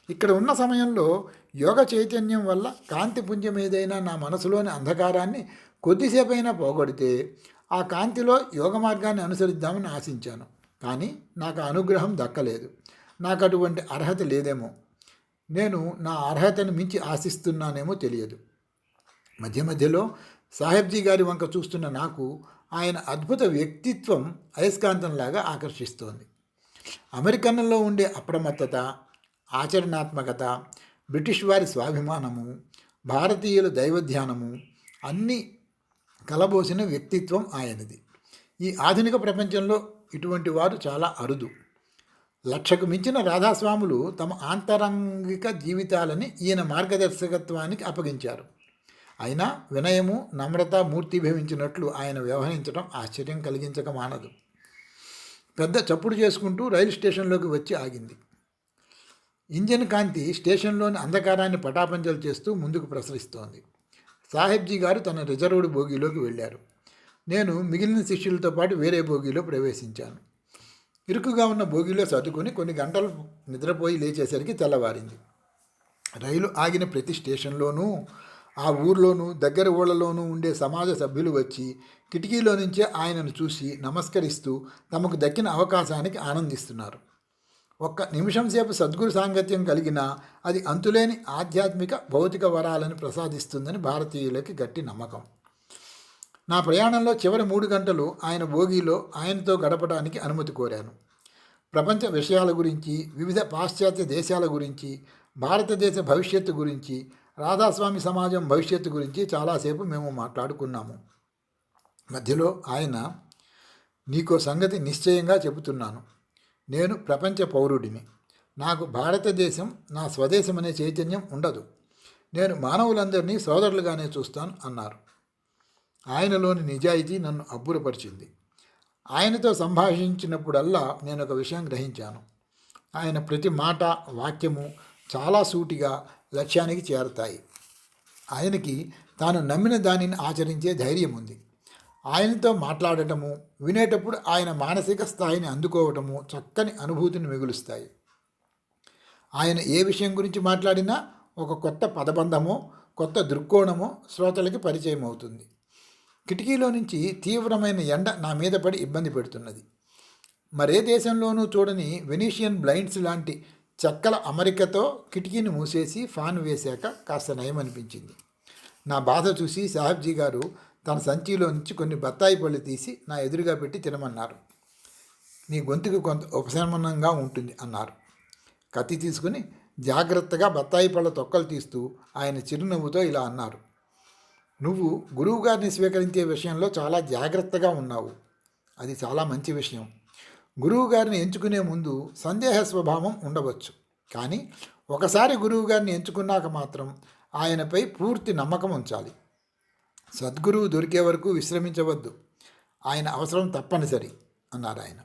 ఇక్కడ ఉన్న సమయంలో యోగ చైతన్యం వల్ల కాంతిపుంజం ఏదైనా నా మనసులోని అంధకారాన్ని కొద్దిసేపైనా పోగొడితే ఆ కాంతిలో యోగ మార్గాన్ని అనుసరిద్దామని ఆశించాను. కానీ నాకు అనుగ్రహం దక్కలేదు. నాకు అటువంటి అర్హత లేదేమో. నేను నా అర్హతను మించి ఆశిస్తున్నానేమో తెలియదు. మధ్య మధ్యలో సాహెబ్జీ గారి వంక చూస్తున్న నాకు ఆయన అద్భుత వ్యక్తిత్వం అయస్కాంతంలాగా ఆకర్షిస్తోంది. అమెరికన్లలో ఉండే అప్రమత్తత, ఆచరణాత్మకత, బ్రిటిష్ వారి స్వాభిమానము, భారతీయుల దైవధ్యానము అన్నీ కలబోసిన వ్యక్తిత్వం ఆయనది. ఈ ఆధునిక ప్రపంచంలో ఇటువంటి వారు చాలా అరుదు. 1,00,000కు మించిన రాధాస్వాములు తమ ఆంతరంగిక జీవితాలని ఈయన మార్గదర్శకత్వానికి అప్పగించారు. అయినా వినయము, నమ్రత మూర్తిభవించినట్లు ఆయన వ్యవహరించడం ఆశ్చర్యం కలిగించక మానదు. పెద్ద చప్పుడు చేసుకుంటూ రైలు స్టేషన్లోకి వచ్చి ఆగింది. ఇంజన్ కాంతి స్టేషన్లోని అంధకారాన్ని పటాపంచలు చేస్తూ ముందుకు ప్రసరిస్తోంది. సాహెబ్జీ గారు తన రిజర్వ్డ్ బోగీలోకి వెళ్ళారు. నేను మిగిలిన శిష్యులతో పాటు వేరే బోగీలో ప్రవేశించాను. ఇరుకుగా ఉన్న బోగీలో సర్దుకొని కొన్ని గంటలు నిద్రపోయి లేచేసరికి తెల్లవారింది. రైలు ఆగిన ప్రతి స్టేషన్లోనూ, ఆ ఊర్లోనూ, దగ్గర ఊళ్ళలోనూ ఉండే సమాజ సభ్యులు వచ్చి కిటికీలో నుంచే ఆయనను చూసి నమస్కరిస్తూ తమకు దక్కిన అవకాశానికి ఆనందిస్తున్నారు. ఒక్క నిమిషం సేపు సద్గురు సాంగత్యం కలిగినా అది అంతులేని ఆధ్యాత్మిక భౌతిక వరాలను ప్రసాదిస్తుందని భారతీయులకి గట్టి నమ్మకం. నా ప్రయాణంలో చివరి 3 గంటలు ఆయన భోగిలో ఆయనతో గడపడానికి అనుమతి కోరాను. ప్రపంచ విషయాల గురించి, వివిధ పాశ్చాత్య దేశాల గురించి, భారతదేశ భవిష్యత్తు గురించి, రాధాస్వామి సమాజం భవిష్యత్తు గురించి చాలాసేపు మేము మాట్లాడుకున్నాము. మధ్యలో ఆయన, నీకో సంగతి నిశ్చయంగా చెబుతున్నాను. నేను ప్రపంచ పౌరుడిని. నాకు భారతదేశం నా స్వదేశం అనే చైతన్యం ఉండదు. నేను మానవులందరినీ సోదరులుగానే చూస్తాను అన్నారు. ఆయనలోని నిజాయితీ నన్ను అబ్బురపరిచింది. ఆయనతో సంభాషించినప్పుడల్లా నేను ఒక విషయం గ్రహించాను. ఆయన ప్రతి మాట, వాక్యము చాలా సూటిగా లక్ష్యానికి చేరతాయి. ఆయనకి తాను నమ్మిన దానిని ఆచరించే ధైర్యం ఉంది. ఆయనతో మాట్లాడటము, వినేటప్పుడు ఆయన మానసిక స్థాయిని అందుకోవటము చక్కని అనుభూతిని మిగులుస్తాయి. ఆయన ఏ విషయం గురించి మాట్లాడినా ఒక కొత్త పదబంధమో, కొత్త దృక్కోణమో శ్రోతలకి పరిచయం అవుతుంది. కిటికీలో నుంచి తీవ్రమైన ఎండ నా మీద పడి ఇబ్బంది పెడుతున్నది. మరే దేశంలోనూ చూడని వెనీషియన్ బ్లైండ్స్ లాంటి చెక్కల అమరికతో కిటికీని మూసేసి ఫ్యాన్ వేశాక కాస్త నయం అనిపించింది. నా బాధ చూసి సాహెబ్జీ గారు తన సంచిలో నుంచి కొన్ని బత్తాయి పళ్ళు తీసి నా ఎదురుగా పెట్టి తినమన్నారు. నీ గొంతుకు కొంత ఉపశమనంగా ఉంటుంది అన్నారు. కత్తి తీసుకుని జాగ్రత్తగా బత్తాయి పళ్ళ తొక్కలు తీస్తూ ఆయన చిరునవ్వుతో ఇలా అన్నారు. నువ్వు గురువుగారిని స్వీకరించే విషయంలో చాలా జాగ్రత్తగా ఉన్నావు. అది చాలా మంచి విషయం. గురువుగారిని ఎంచుకునే ముందు సందేహ స్వభావం ఉండవచ్చు, కానీ ఒకసారి గురువుగారిని ఎంచుకున్నాక మాత్రం ఆయనపై పూర్తి నమ్మకం ఉంచాలి. సద్గురువు దొరికే వరకు విశ్రమించవద్దు. ఆయన అవసరం తప్పనిసరి అన్నారు ఆయన.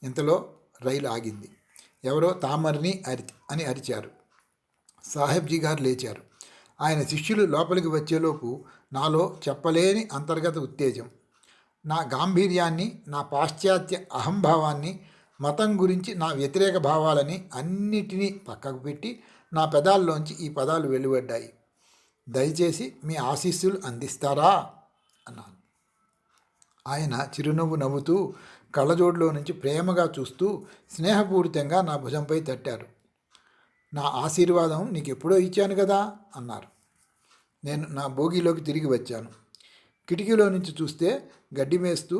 ఇంతలో రైలు ఆగింది. ఎవరో తామర్ని అని అరిచారు. సాహెబ్జీ గారు లేచారు. ఆయన శిష్యులు లోపలికి వచ్చేలోపు నాలో చెప్పలేని అంతర్గత ఉత్తేజం, నా గాంభీర్యాన్ని, నా పాశ్చాత్య అహంభావాన్ని, మతం గురించి నా వ్యతిరేక భావాలని అన్నిటినీ పక్కకు పెట్టి నా పెదాల్లోంచి ఈ పదాలు వెలువడ్డాయి. దయచేసి మీ ఆశీస్సులు అందిస్తారా అన్నాను. ఆయన చిరునవ్వు నవ్వుతూ కళ్ళజోడులో నుంచి ప్రేమగా చూస్తూ స్నేహపూరితంగా నా భుజంపై తట్టారు. నా ఆశీర్వాదం నీకు ఎప్పుడో ఇచ్చాను కదా అన్నారు. నేను నా బోగీలోకి తిరిగి వచ్చాను. కిటికీలో నుంచి చూస్తే గడ్డి మేస్తూ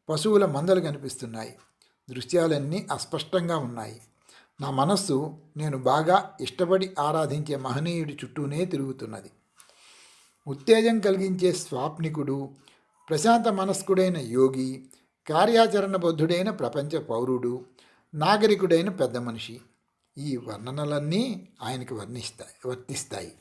పశువుల మందలు కనిపిస్తున్నాయి. దృశ్యాలన్నీ అస్పష్టంగా ఉన్నాయి. నా మనస్సు నేను బాగా ఇష్టపడి ఆరాధించే మహనీయుడి చుట్టూనే తిరుగుతున్నది. ఉత్తేజం కలిగించే స్వాప్నికుడు, ప్రశాంత మనస్కుడైన యోగి, కార్యాచరణబద్ధుడైన ప్రపంచ పౌరుడు, నాగరికుడైన పెద్ద మనిషి, ఈ వర్ణనలన్నీ ఆయనకి వర్తిస్తాయి.